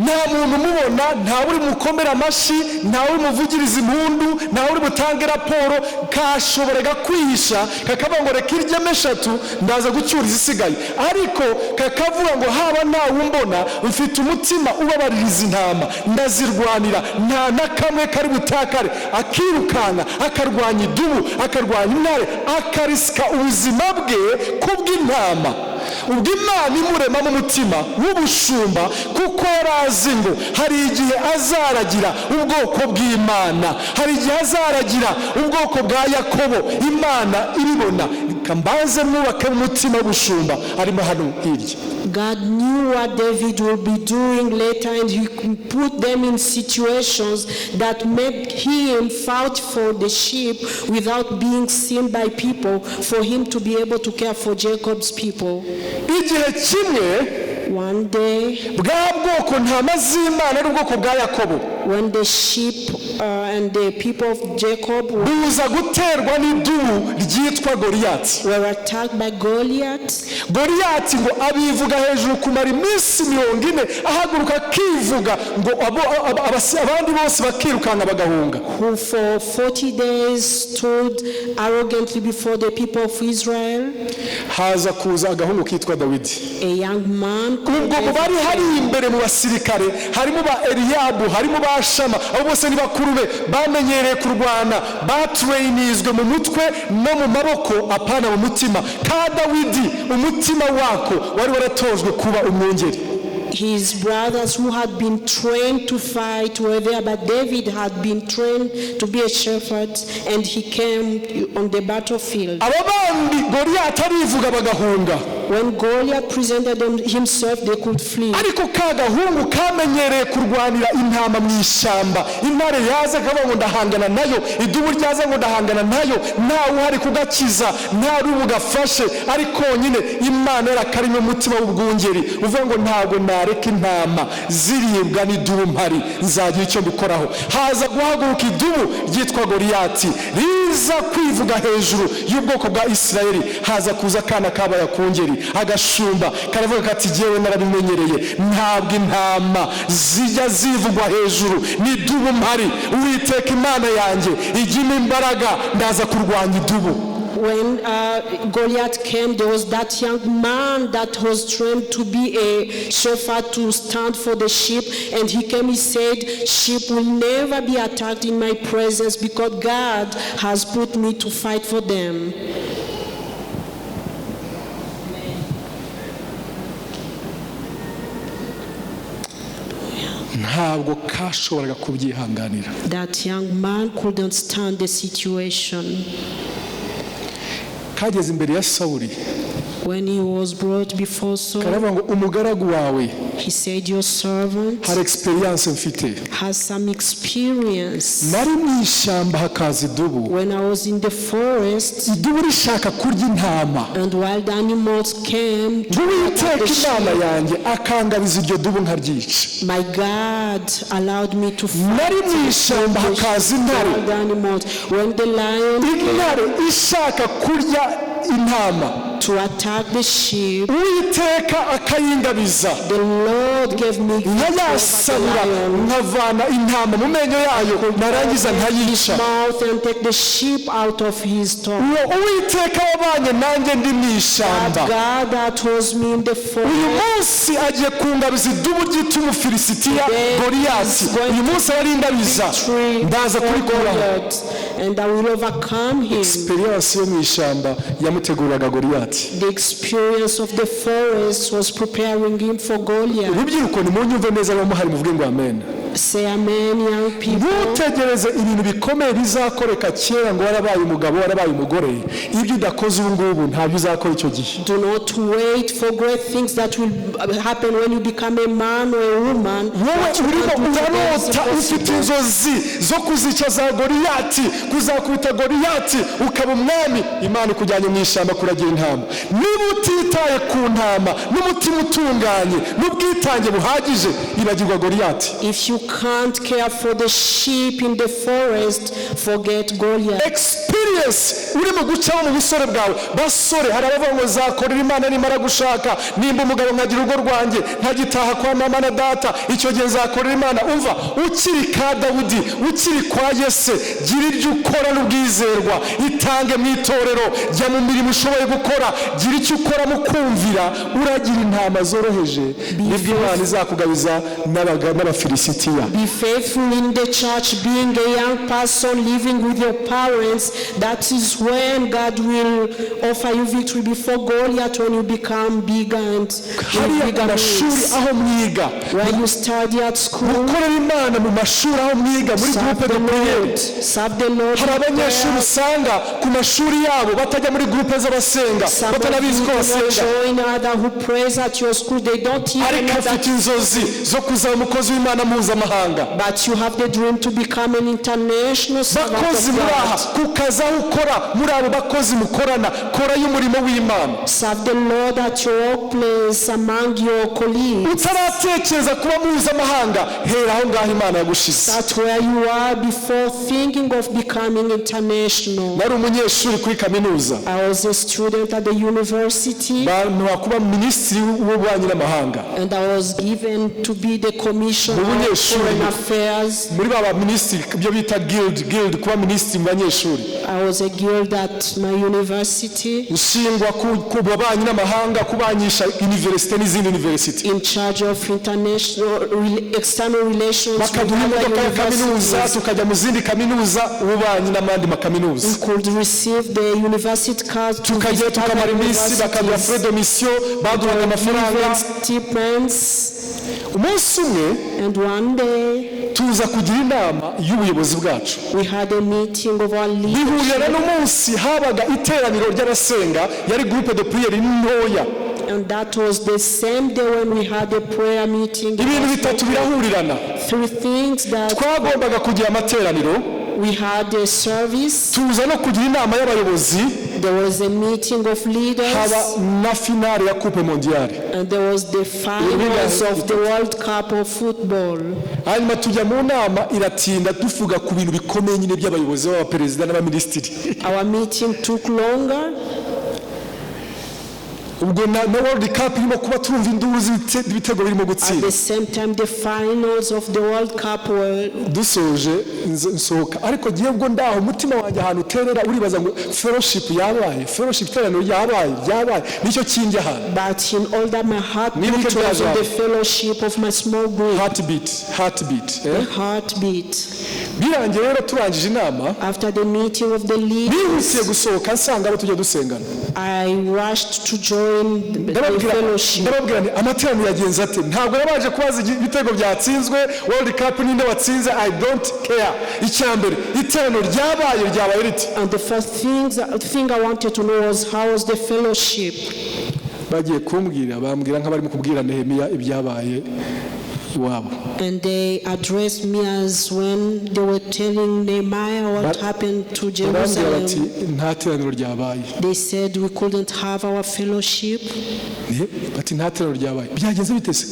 nta muntu umubona, nta uri mukomera amashi, nta uri muvugiriza impundu, nta uri butange raporo, kashoboraga kwihisha kakavuga ngo reka iryeme 3 ndaza gucyura izisigaye, ariko kakavuga ngo haba ntawe umbona, mfite umutima ubabaririza intama, ndazirwanira, nta na kamwe kari butakare, akirukana akarwanya idubu, akarwanya intare, akarisika ubuzima bwe kubw'intama. Ubwo Imana imurema mu mutima w'ubushumba, kuko yarazi ngo hari igihe azaragira ubwoko bw'Imana, hari igihe azaragira ubwoko bwa Yakobo. Imana ibibona, kambaze mwubake mu mutima w'ubushumba arimo hano hirya. God knew what David would be doing later, and he put them in situations that made him fight for the sheep without being seen by people, for him to be able to care for Jacob's people. Igihe kimwe One day, bwa bwoko ntama z'Imana n'ubwoko bwa Yakobo when the sheep and the people of Jacob buza guterwa n'idubu ryitwa Goliyati. were attacked by Goliath, Goliyati ngo abivuga hejuru kumara iminsi 40 ahaguruka akivuga ngo abandi bose bakirukanga bagahunga. who for 40 days stood arrogantly before the people of Israel. Haza kuza agahungu kitwa Dawidi. A young man Ubwo bari hari imbere mu basirikare, harimo ba Eliyabu, harimo ba Shama, abo bose ni bakuru be, bamenyereye kurwana, batrainizwe mu mutwe no mu maboko, apana mu mutima. Ka Dawidi umutima wako wari waratojwe kuba umwungeri. His brothers who had been trained to fight were there, but David had been trained to be a shepherd, and he came on the battlefield. Abo bandi Goliyati arivuga bagahunga. When Goliath presented himself, they could flee. Ariko ka gahungu kamenyereye kurwanira intama mu ishamba, intare yaza kavuga ngo ndahangana nayo, idubu ryaza ngo ndahangana nayo, ntawe uhari kugakiza, nta uri bugafashe, ariko nyine Imana yarakarimo umutima w'ubwungeri, uvuga ngo ntago nareka intama ziribwa n'idubu mpari nzagira icyo mbikoraho. Haza guhaguruka idubu ryitwa Goliyati riza kwivuga hejuru y'ubwoko bwa Isirayeli. Haza kuza akana kabaya kungeri agashumba karavuga kati jyewe narabimenyereye, ntabwo intama zijya zivugwa hejuru n'idubu mpari. Uwiteka Imana yanjye igime imbaraga, ndaza kurwanya idubu. When Goliath came, there was that young man that was trained to be a shepherd to stand for the sheep, and he came, he said, sheep will never be attacked in my presence because God has put me to fight for them. Ntabwo kashoboraga kubyihanganira. That young man couldn't stand the situation. Kageze imbere ya Sawuli. When he was brought before Saul, karavuga ngo umugaragu wawe, he said, your servant hari experience mfite, has some experience. nari mu ishyamba hakaza idubu. When I was in the forest, idubu rishaka kurya intama, and wild animals came to Uwiteka the sheep. Imana yanjye akangabiza iryo dubu nkaryica. My God allowed me to fight nari mu ishyamba hakaza intare. wild animals. When the lion intare ishaka kurya intama, to attack the sheep, Uwiteka akayingabiza. the Lord gave me nkayasabura nkavana intama mu menyo yayo, narangiza nkayica. mouth and take the sheep out of his tongue. uwo Uwiteka wabanye nanjye ndi mu ishyamba, That God that was me in the forest, uyu munsi agiye kungabiza idubu ryitwa Umufilisitiya Goliyati. uyu munsi ararindabiza, ndaza kurikuraho. and I will overcome him. Experience yo mu ishyamba yamuteguraga Goliyati. The experience of the forest was preparing him for Goliath. urubyiruko nimunyumve neza abamuhari muvuge ngo amen. Say amen, young people. ntutegereze ibintu bikomeye bizakoreka kera ngo warabaye umugabo warabaye umugore. ibyo udakoze ubu ngubu ntabyo uzakora icyo gihe. Do not wait for great things that will happen when you become a man or a woman. wowe urimo urarota ufite inzozi zo kuzica za Goliyati, kuzakubita Goliyati ukaba umwami. Imana ikujyanye mu ishyamba kuragira intama. niba utitaye ku ntama n'umutima utunganye n'ubwitange buhagije, ibagirwa Goliyati. If you can't care for the sheep in the forest, forget Goliath. Experience urimo gucaho mu busore bwawe. basore, hari abavuga ngo zakorera Imana nimara gushaka, nimba umugabo nkagira urugo rwanjye ntagitaha kwa mama na data, icyo gihe zakorera Imana. umva, ukiri ka Dawudi, ukiri kwa Yese, gira ibyo ukora n'ubwizerwa. itange mu itorero, jya mu mirimo ushoboye gukora, gira icyo ukora mu kumvira, uragira intama zoroheje, nibwo Imana izakugabiza n'Abafilisitiya. Be faithful in the church, being a young person, living with your parents. That is when God will offer you victory before Goliath, when you become bigger and hariya mu mashuri aho mwiga, when you study at school. gukorera Imana mu mashuri aho mwiga, muri groupe de prière. Serve the Lord. hari abanyeshuri usanga ku mashuri yabo batajya muri groupe z'abasenga, batanabizi ko basenga, join other who prays at your school. They don't even ariko know afite that. inzozi zo kuzaba umukozi w'Imana mpuzamahanga. But you have the dream to become an international servant bakozi of muri aha, God. ku kazi aho ukora, muri abo bakozi mukorana, kora y'umurimo w'Imana. Serve the Lord at your workplace, among your colleagues. utaratekereza kuba mpuzamahanga, hera aho ngaho Imana yagushize. That's where you are before thinking of becoming international. nari umunyeshuri kuri kaminuza, I was a student at the university, bantu kuba minisitiri w'ububanyi n'amahanga. and I was given to be the commissioner Mu of bunyeshuri. foreign affairs. muri baba minisitiri, ibyo bita guild, kuba minisitiri mu banyeshuri. I was a guild at my university, ushingwa ku babanyi n'amahanga, kubanyisha university n'izindi university. in charge of international external relations with bakaduha other imodoka ya kaminuza, universities. tukajya mu zindi kaminuza, ububanyi n'amandi makaminuza. We could receive the university cards to tukajya visit other tukamara iminsi, bakaduha universities. frais de mission, baduhaga amafaranga. Stipends. umunsi umwe And one day tuza kugira inama y'ubuyobozi bwacu. we had a meeting of our bihurira leadership, n'umunsi habaga iteraniro ry'abasenga, yari groupe de prière ntoya. and that was the same day when we had a prayer meeting. ibintu bitatu birahurirana. Three things that twagombaga kugira amateraniro, we had a service, tuza no kugira inama y'abayobozi, There was a meeting of leaders. haba na finale ya coupe mondiale. And there was the finals of the World Cup of football. Hanyuma tujya mu nama iratinda tuvuga ku bintu bikomeye nyine by'abayobozi b'abaperezida n'abaminisitiri. Our meeting took longer. Ubwo na World Cup irimo kuba turumva induru z'ibitego birimo At gutsinda. the same time, the finals of the World Cup were. Dusoje nsohoka ariko giye ubwo ndaho umutima wanjye ahantu uterera uribaza ngo fellowship yabaye, fellowship iteraniro yabaye nicyo kinjye ahantu. But in all that, my heart beat was on the fellowship of my small group. Heartbeat. The heartbeat. Birangiye rero turangije inama. After the meeting of the leaders, bihutiye gusohoka nsanga abo tujya dusengana. I rushed to join the fellowship. Ndababwira nti amateraniro yagenze ate, ntabwo nabaje kubaza ibitego byatsinzwe World Cup ninde watsinze, I don't care. Icyambere iteraniro ryabaye riti. And the first thing I wanted to know was how was the fellowship. Bagiye kumbwira bambwira nk'abari mu kubwira Nehemiya ibyabaye iwabo. And they addressed me as when they were telling Nehemiah what happened to Jerusalem. Nta teraniro ryabaye. They said we couldn't have our fellowship. Bati nta teraniro ryabaye. Byagenze bite se?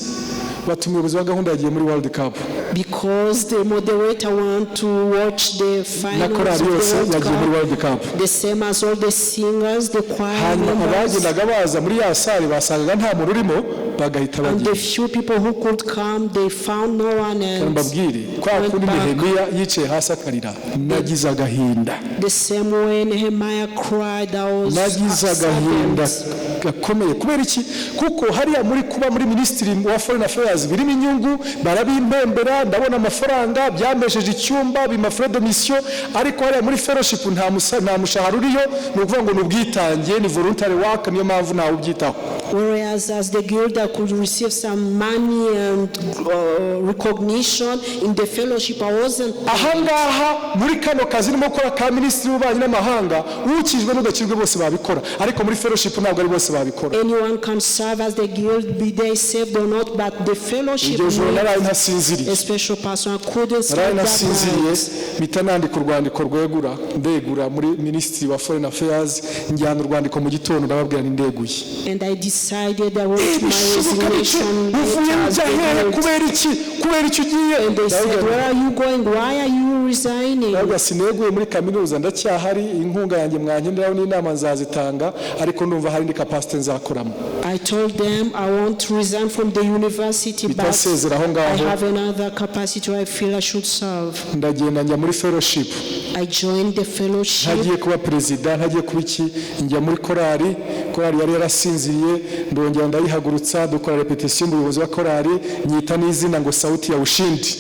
Bati umuyobozi wa gahunda yagiye muri World Cup. Because the moderator want to watch the finals of the World Cup. The same as all the singers, the choir members. Muri ya sare basangaga nta muntu urimo bagahita bagiye. And the few people who could come, they found no one else. Mbabwire kwa kundi Nehemiya yicaye hasi akarira nagize agahinda. The same way Nehemiah cried, I was nagize agahinda gakomeye. Kubera iki? Kuko hariya muri kuba muri Ministry wa Foreign Affairs birimo inyungu barabimpembera ndabona amafaranga byamesheje icyumba bimafre de mission, ariko hariya muri fellowship nta mushahara uriyo, ni ukuvuga ngo n'ubwitange ni voluntary work, niyo mpamvu ntawe ubyitaho. Whereas as the guild could receive some money and recognition in the fellowship, I wasn't. Ahangaha muri kano kazi nimo gukora ka Ministry w'ububanyi n'amahanga ukijwe n'udakirwe bose babikora, ariko muri fellowship ntabwo ari bose babikora. Anyone can serve as the guild, be they saved or not, but the fellowship needs a special person. Couldn't serve that. Mitanandi ku rwandiko rwegura ndegura muri Ministry wa Foreign Affairs njyana urwandiko mu gitondo ndababwira ni ndeguye. And I decided I wrote my resignation. And they said, where are you going? Why are you resigning? Sineguye muri kaminuza ndacyahari, inkunga yanjye mwangenderaho n'inama nzazitanga, ariko ndumva hari ndi capacity nzakoramo. I told them I won't resign from the university, but I have another capacity I feel I should serve. Ndagenda njya muri fellowship. I joined the fellowship. Ntagiye kuba president, ntagiye kuba iki, njya muri korali yari yarasinziriye, ndongera ndayihagurutsa dukora repetition mu buyobozi wa korali, nyita n'izina ngo sauti ya ushindi.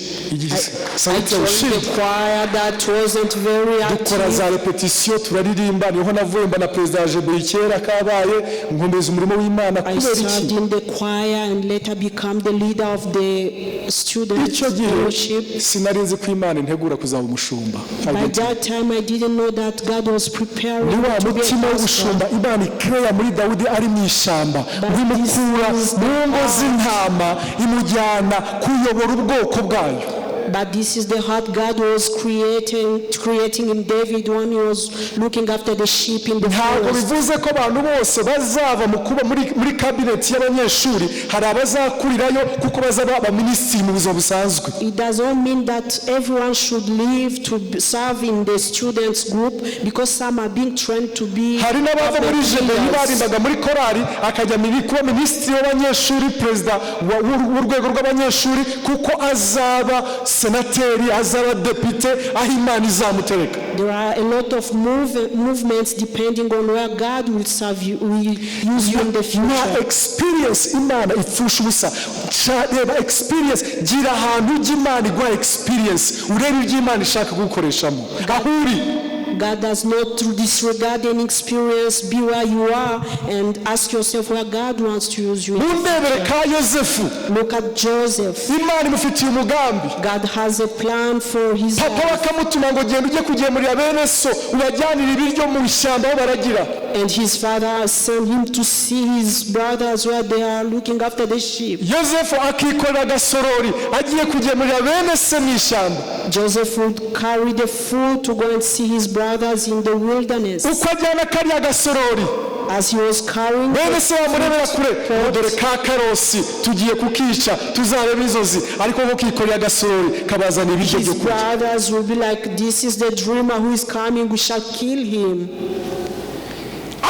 Sauti ya ushindi. The choir that wasn't very active. Dukora za repetition turaririmba, niho navuye mba na president Jebeli kera kabaye nkomeza umurimo w'Imana kubera iki. I served in the choir and later become the leader of the student fellowship. Sinarinzi ko Imana integura kuzaba umushumba. By that time I didn't know that God was preparing me to be a pastor. Imana ikreya muri Dawudi ari mu ishamba, imukura mu ngo z'intama imujyana kuyobora ubwoko bwayo. But this is the heart God was creating in David when he was looking after the sheep in the forest. Bivuze ko abantu bose bazava mu kuba muri cabinet y'abanyeshuri hari abazakurirayo kuko bazaba abaminisitiri mu buzima busanzwe. It doesn't mean that everyone should leave to serve in the students group, because some are being trained to be. Hari n'abava muri Jebeli barimbaga muri korali akajya kuba minisitiri w'abanyeshuri, president w'urwego rw'abanyeshuri, kuko azaba senateri, azaba depite, aho Imana izamutereka. There are a lot of movements depending on where God will serve you, will use you in the future. Na experience Imana ipfusha ubusa. Reba experience, gira ahantu ujya Imana igwa experience, urebe ibyo Imana ishaka gukoreshamo. Ahuri. God does not disregard any experience. Be where you are and ask yourself where God wants to use you. Look at Joseph. God has a plan for his life. And his father sent him to see his brothers where they are looking after the sheep. yosefu akikorera agasorori agiye kugemurira bene se mu ishyamba. Joseph would carry the food to go and see his brothers in the wilderness. uko ajyana kariya gasorori As he was carrying bene se bamurebera kure, dore ka karosi tugiye kukica tuzareba inzozi, ariko ko kikorera agasorori kabazana ibiryo byo his kurya. brothers will be like, this is the dreamer who is coming, we shall kill him.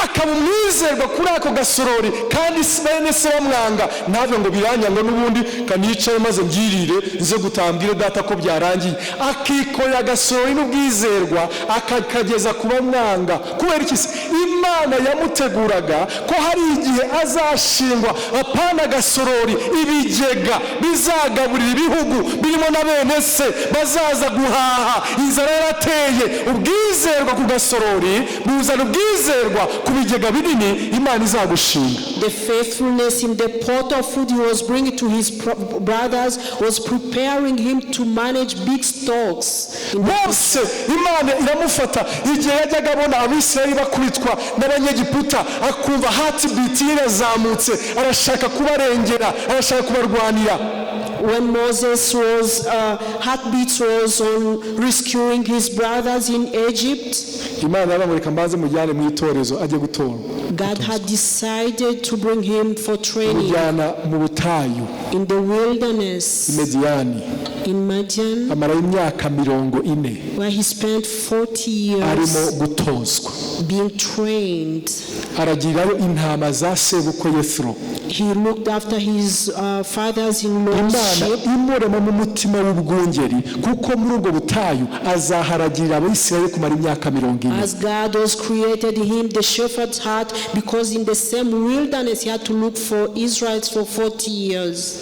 akaba umwizerwa kuri ako gasorori, kandi bene se bamwanga, ntabwo ngo biranyanga n'ubundi kanicare maze mbyirire nze gutambwire data ko byarangiye. akikorera agasorori n'ubwizerwa akakageza ku bamwanga. kubera iki? Imana yamuteguraga ko hari igihe azashingwa apana agasorori, ibigega bizagaburira ibihugu birimo na bene se bazaza guhaha. inzara yarateye, ubwizerwa ku gasorori buzana ubwizerwa ku bigega binini Imana izagushinga. The faithfulness in the pot of food he was bringing to his brothers was preparing him to manage big stocks. Mose Imana iramufata igihe yajyaga abona Abisirayeli bakubitwa n'Abanyegiputa, akumva heartbeat ye irazamutse, arashaka kubarengera, arashaka kubarwanira. When Moses was heartbeat was on rescuing his brothers in Egypt, Imana yabamurika mbaze mujyane mu itorezo ajye gutora. God had decided to bring him for training mujyana mu butayu in the wilderness Mediyani, in Midian, amara imyaka 40 where he spent 40 arimo years gutozwa. being trained. aragirayo intama za sebukwe Yethro. He looked after his fathers-in-law's Imana sheep. imurema mu mutima w'ubwungeri, kuko muri ubwo butayu azaharagira Abisirayeli kumara imyaka 40. As God was created him the shepherd's heart, because in the same wilderness he had to look for Israelites for 40 years.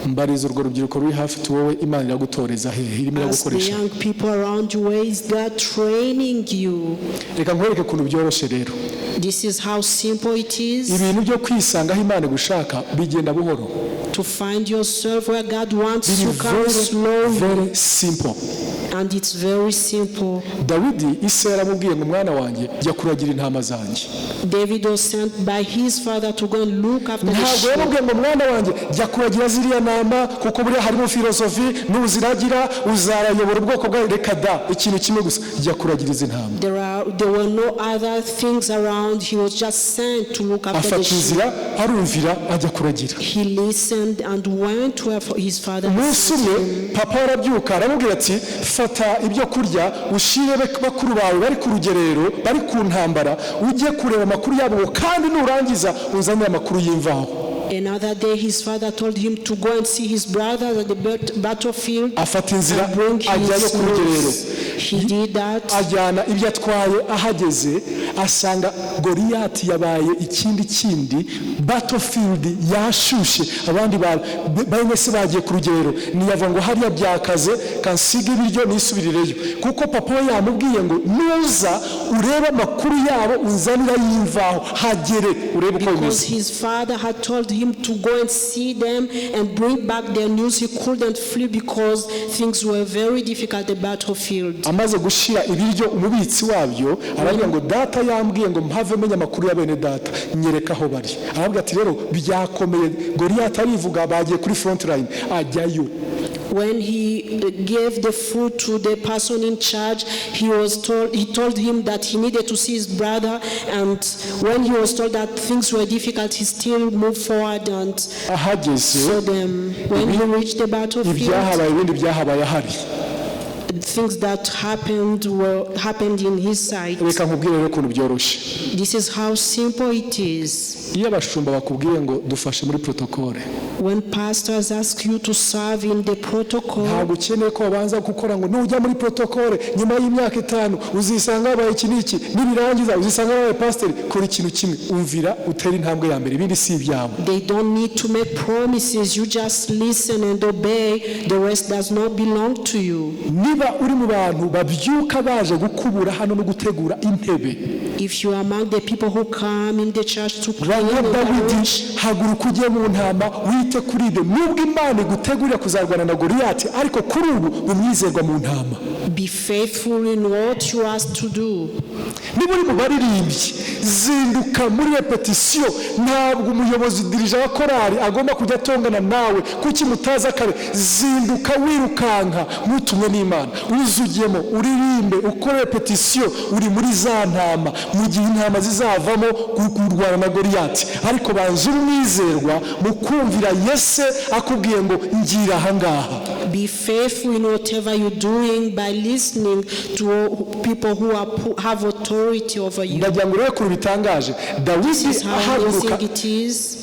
mbariza urwo rubyiruko ruri hafi tu wowe Imana iragutoreza hehe, irimo As the iragukoresha. young people around you, where is God training you? Reka nkwereke ukuntu byoroshye rero. This is how simple it is ibintu byo kwisanga aho Imana gushaka bigenda buhoro. to find yourself where God wants Biri you to come slowly, very simple. and it's very simple. Dawidi ise yaramubwiye ngo mwana wanjye jya kuragira intama zanjye. David was sent by his father to go and look after the ntabwo sheep. yamubwiye ngo mwana wanjye jya kuragira ziriya ntama kuko buriya harimo filosofi, nuziragira uzarayobora ubwoko bwawe. Reka da, ikintu kimwe gusa, jya kuragira izi ntama. There were no other things around. He was just sent to look after the afata sheep. inzira arumvira ajya kuragira. He listened and went to where his father umunsi sent umwe him. papa aramubwira aramubwira ati fata ibyo kurya ushire bakuru bawe bari ku rugerero, bari ku ntambara, ujye kureba amakuru yabo, kandi nurangiza uzanire amakuru y'imvaho. Another day his father told him to go and see his brothers at the battlefield afata inzira and bring ajyayo his ku rugerero. news. He did that. ajyana ibyo atwaye, ahageze asanga Goliyati yabaye ikindi battlefield yashushe, abandi bene se bagiye ku rugerero, niyavuga ngo hariya byakaze kansiga ibiryo nisubirireyo, kuko papa we yamubwiye ngo nuza urebe amakuru yabo uzanira y'imvaho, hagere urebe uko Because bimeze. his father had told him to go and see them and bring back their news. He couldn't flee because things were very difficult at the battlefield. amaze gushira ibiryo umubitsi wabyo aravuga ngo data yambwiye ngo mpave menya amakuru ya bene data, nyereka aho bari. aravuga ati rero byakomeye, Goliyati arivuga bagiye kuri front line, ajyayo. When he gave the food to the person in charge, he told him that he needed to see his brother, and when he was told that things were difficult, he still moved forward and ahageze saw them. When he reached the battlefield, ibyahabaye ibindi byahabaye ahari. things that happened in his sight. Reka nkubwire rero ukuntu byoroshye. This is how simple it is. iyo abashumba bakubwiye ngo dufashe muri protokole, When pastors ask you to serve in the protocol, ntabwo ukeneye ko babanza gukora ngo nujya muri protokole nyuma y'imyaka 5 uzisanga wabaye iki n'iki, nibirangiza uzisanga wabaye pastor. Kora ikintu kimwe, umvira utera intambwe ya mbere, ibindi si ibyabo. they don't need to make promises. You just listen and obey. The rest does not belong to you. niba uri mu bantu babyuka baje gukubura hano no gutegura intebe, if you are among the people who come in the church to pray, Dawidi haguruka ujye mu ntama wite kuri ibyo, nubwo Imana igutegurira kuzarwana na Goliyati ariko kuri ubu umwizerwa mu ntama. Be faithful in what you ask to do. Niba uri mu baririmbyi zinduka muri repetition, ntabwo umuyobozi dirija wa korali agomba kujya atongana nawe kuki mutaza kare. Zinduka wirukanka mutumwe n'Imana, uzugiyemo uririmbe uko repetition, uri muri za ntama mu gihe intama zizavamo kurwana na Goliyati, ariko banze umwizerwa mu kumvira Yese akubwiye ngo ngira ahangaha. Be faithful in whatever you're doing by listening to people who have authority over you. Ndagira ngo rero kuri bitangaje,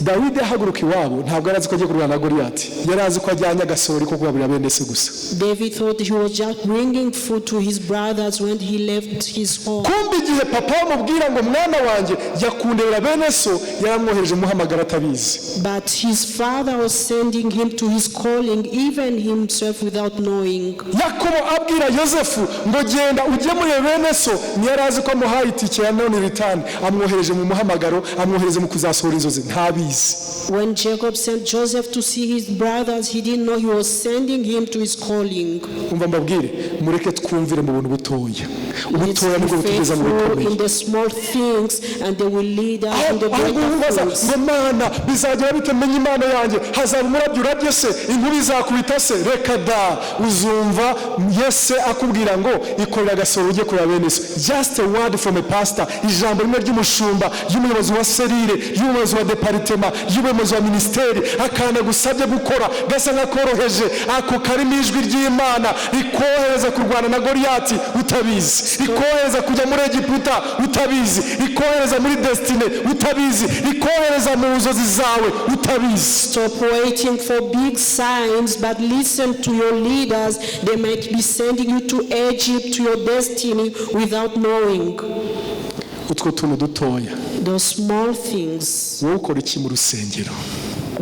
Dawidi ahaguruka iwabo ntabwo arazi ko agiye kurwana na Goliyati, yari azi ko ajyanye agasori ko kugaburira bene se gusa. David thought he was just bringing food to his brothers when he left his home. Kumbe igihe papa amubwira ngo mwana wanjye yakundera bene so, yaramwohereje muhamagara atabizi. But his father was sending him to his calling even himself without knowing. Yakobo abwira Yosefu ngo genda ujye muri bene so, ntiyarazi ko amuhaye itike ya none return, amwohereje mu muhamagaro, amwohereze mu kuzasohora inzozi ntabizi. When Jacob sent Joseph to see his brothers, he didn't know he was sending him to his calling. Umva mbabwire, mureke twumvire mu buntu butoya. Ubutoya nibwo butugeza mu bikomeye. In the small things and they will lead us in the greater things. Ngo Mana bizagera bite menye Imana yanjye, hazaba umurabyo urabye se, inkubi zakubita se, reka da uzumva Yese akubwira ngo ikorera agasoro ujye kureba bene so. Just a word from a pastor, ijambo rimwe ry'umushumba, y'umuyobozi wa serire, y'umuyobozi wa departement, y'umuyobozi wa ministeri, akana gusabye gukora gasa nka koroheje, ako karimo ijwi ry'Imana rikohereza kurwana na Goliyati utabizi, rikohereza kujya muri Egiputa utabizi, rikohereza muri destiny utabizi, rikohereza mu nzozi zawe utabizi. Stop waiting for big signs, but listen to your leaders. They might be sending you to Egypt, to your destiny, without knowing. Utwo tuntu dutoya. Those small things. Wowe ukora iki mu rusengero?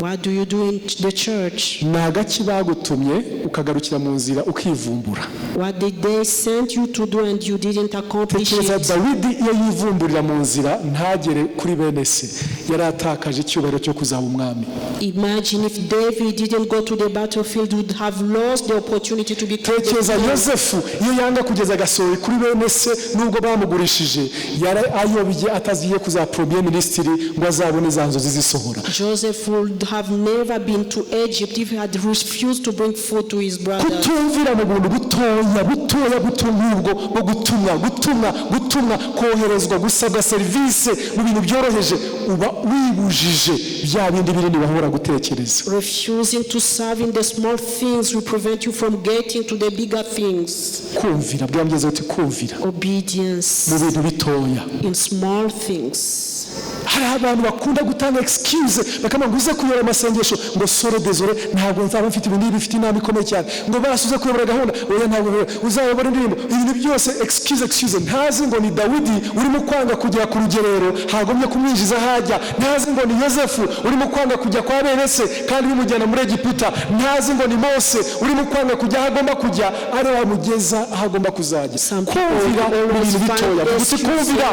What do you do in the church? Nagaki bagutumye ukagarukira mu nzira ukivumbura. What did they send you to do and you didn't accomplish it? Dawidi iyo yivumburira mu nzira ntagere kuri bene se, yari atakaje icyubahiro cyo kuzaba umwami. Imagine if David didn't go to the battlefield, would have lost the opportunity to become the king. Yosefu iyo yanga kugeza agasori kuri bene se nubwo bamugurishije, yari ayobye ataziye kuza premier ministry ngo azabone za nzozi zisohora. Joseph would have never been to Egypt if he had refused to bring food to his brothers. Kutumvira mu buntu butoya butungubwo bwo gutumwa koherezwa gusabwa service mu bintu byoroheje, uba wibujije bya bindi binini bahora gutekereza. Refusing to serve in the small things will prevent you from getting to the bigger things. Kumvira byamgeze uti kumvira. Obedience mu bintu bitoya. In small things. Hari abantu bakunda gutanga excuse bakama nguze kuyora amasengesho ngo sore désolé ntabwo nzaba mfite ibintu bifite inama ikomeye cyane ngo basuze kuyobora gahunda oya ntabwo uzayobora indirimbo ibintu byose excuse ntazi ngo ni Dawidi urimo kwanga kujya ku rugerero hagomye kumwinjiza hajya, ntazi ngo ni Yosefu urimo kwanga kujya kwa bene se kandi bimujyana muri Egiputa, ntazi ngo ni Mose urimo kwanga kujya hagomba kujya ari wamugeza hagomba kuzajya. Kumvira ibintu bitoya kumvira,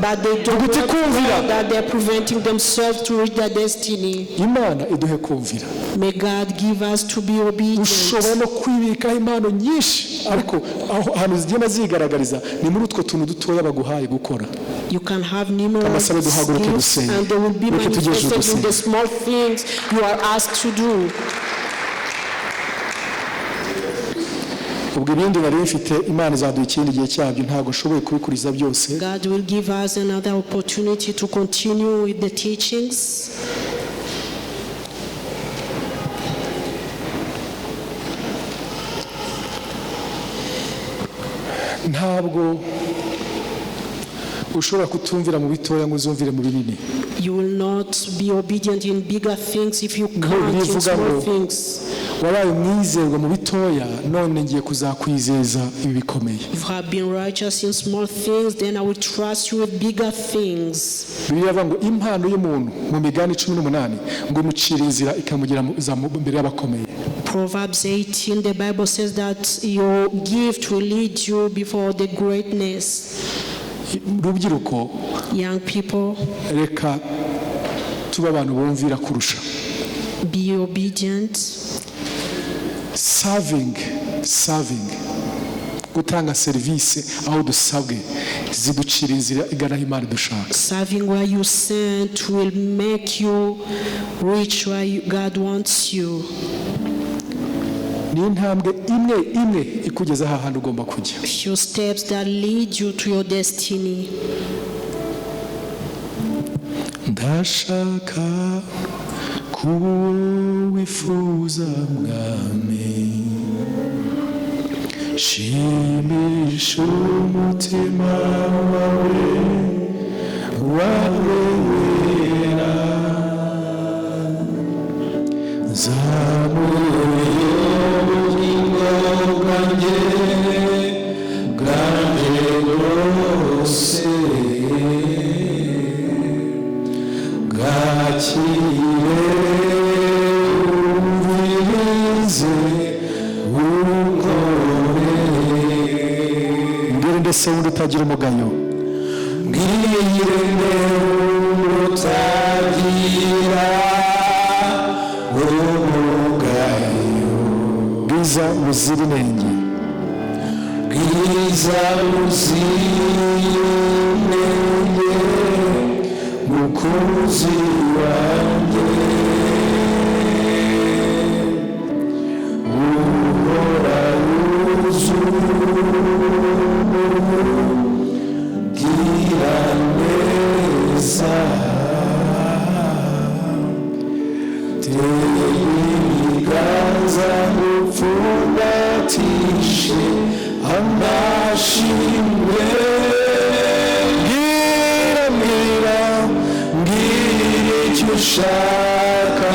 but they don't know that they are preventing themselves to reach their destiny. Imana iduhe kumvira. May God give us to be obedient. Ushobora no kwibika impano nyinshi ariko ahantu zigenda zigaragariza ni muri utwo tuntu dutoya baguhaye gukora. You can have numerous skills and they will be manifested in the small things you are asked to do. ubwo ibindi bari bifite Imana izaduha ikindi gihe cyabyo, ntabwo ushoboye kubikuriza byose. God will give us another opportunity to continue with the teachings. Ntabwo ushobora kutumvira mu bitoya ngo uzumvire mu binini. You will not be obedient in bigger things if you can't in small things. Wabaye umwizerwa mu bitoya none ngiye kuzakwizeza ibi bikomeye. If you have been righteous in small things, then I will trust you with bigger things. Bibiliya ngo impano y'umuntu mu migani 18 ngo imucira inzira ikamugera imbere y'abakomeye. Proverbs 18, the Bible says that your gift will lead you before the greatness. Rubyiruko, Young people, reka tuba abantu bumvira kurusha. be obedient. Serving, gutanga serivisi aho dusabwe ziducira inzira igana aho Imana dushaka. Serving where you sent will make you reach where God wants you. Ni intambwe imwe ikugeza aha hantu ugomba kujya. Few steps that lead you to your destiny. Ndashaka kuba uwo wifuza mwami, shimisha umutima wawe wera, zamuye ubugingo bwanjye bwose, bwakire umvirize mbese wundi utagira umugayo, mbwirinde utagira umugayo, bwiza buzira inenge, bwiza buzira inenge, mukunzi wanjye, uhora wuzuye neza, tera ibiganza upfundatishe amashimwe, mbwira icyo ushaka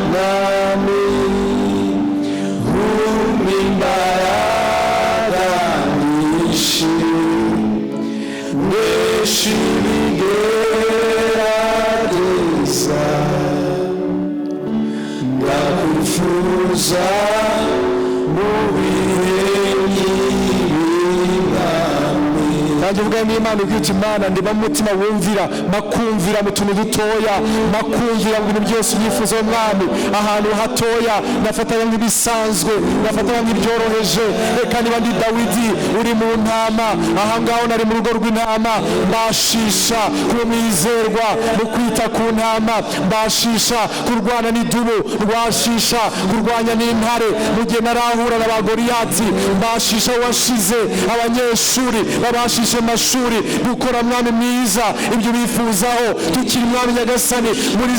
mwami, umpa imbaraga nyinshi nishimigerageza, ndakwifuza mu bihe nk'ibinami. Nanjye ubwami Imana ubwite Imana ndiba mu mutima wumvira, makumvira mu tuntu dutoya, makumvira mu bintu byose ubyifuza w'umwami, ahantu hatoya nafataga nk'ibisanzwe, nafataga nk'ibyoroheje. Reka niba ndi Dawidi uri mu ntama, aha ngaho nari mu rugo rw'intama, mbashisha kuba mwizerwa mu kwita ku ntama, mbashisha kurwana n'idubu, rwashisha kurwanya n'intare mu gihe narahura na ba Goliyati, mbashisha washize abanyeshuri babashishe amashuri, dukora mwami mwiza ibyo bifuzaho, tukiri mwami nyagasani muri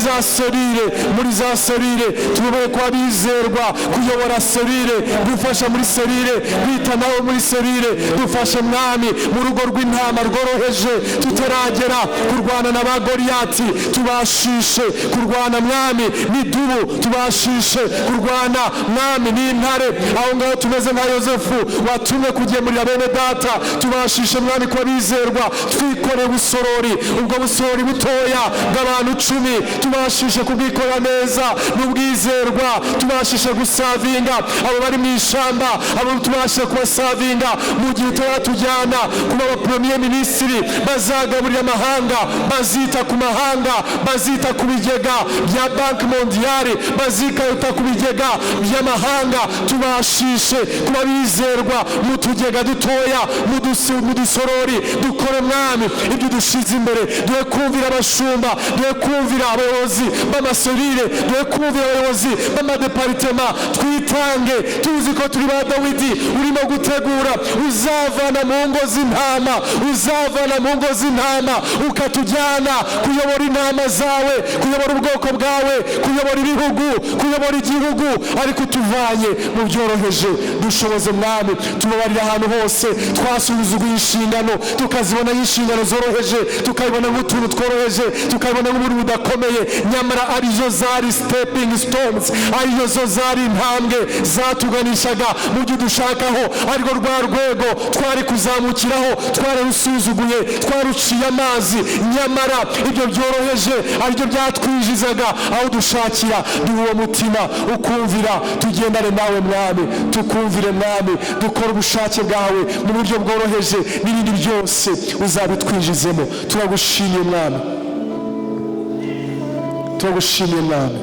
za serire tuyoboye kuba bizerwa, kuyobora serire, dufasha muri serire, kwita nawe muri serire, dufashe mwami mu rugo rw'intama rworoheje, tutaragera kurwana na ba Goliyati, tubashishe kurwana mwami n'idubu, tubashishe kurwana mwami n'intare, aho ngaho tumeze nka Yosefu watumwe kugemurira bene data, tubashishe mwami kuba bizerwa, twikoreye ubusorori, ubwo busorori butoya bw'abantu 10, tubashishe kubwikora neza n'ubwizerwa, tubashishe gusavinga abo bari mu ishamba, abo tubashishe kubasavinga mu gihe turatujyana kuba aba premier ministre bazagaburira amahanga, bazita ku mahanga, bazita ku bigega bya Banki Mondiale, bazikayuta ku bigega by'amahanga, tubashishe kuba bizerwa mu tugega dutoya, mu dusorori, dukore mwami ibyo dushize imbere, duhe kumvira abashumba, duhe kumvira abayobozi b'amaserire, duhe kumvira abayobozi b'amadeparitema, twitange tuzi ko turi ba Dawidi urimo gutegura, uzavana mu ngo z'intama, ukatujyana kuyobora intama zawe, kuyobora ubwoko bwawe, kuyobora ibihugu, kuyobora igihugu, ariko tuvanye mu byoroheje, dushoboze mwami, tubabarira ahantu hose twasuzuguye inshingano, tukazibona nk'inshingano zoroheje, tukabibona nk'utuntu tworoheje, tukabibona nk'umuntu budakomeye, nyamara arizo zari stepping stones, arizo zari intambwe zatuganishaga mu byo dushakaho, ariko rwa rwego twari kuzamukiraho twararusuzuguye, twaruciye amazi, nyamara ibyo byoroheje aribyo byatwinjizaga aho dushakira. Duha uwo mutima ukumvira, tugendane nawe Mwami, tukumvire Mwami, dukora ubushake bwawe mu buryo bworoheje, n'ibindi byose uzabitwinjizemo. Turagushimiye Mwami, turagushimiye Mwami.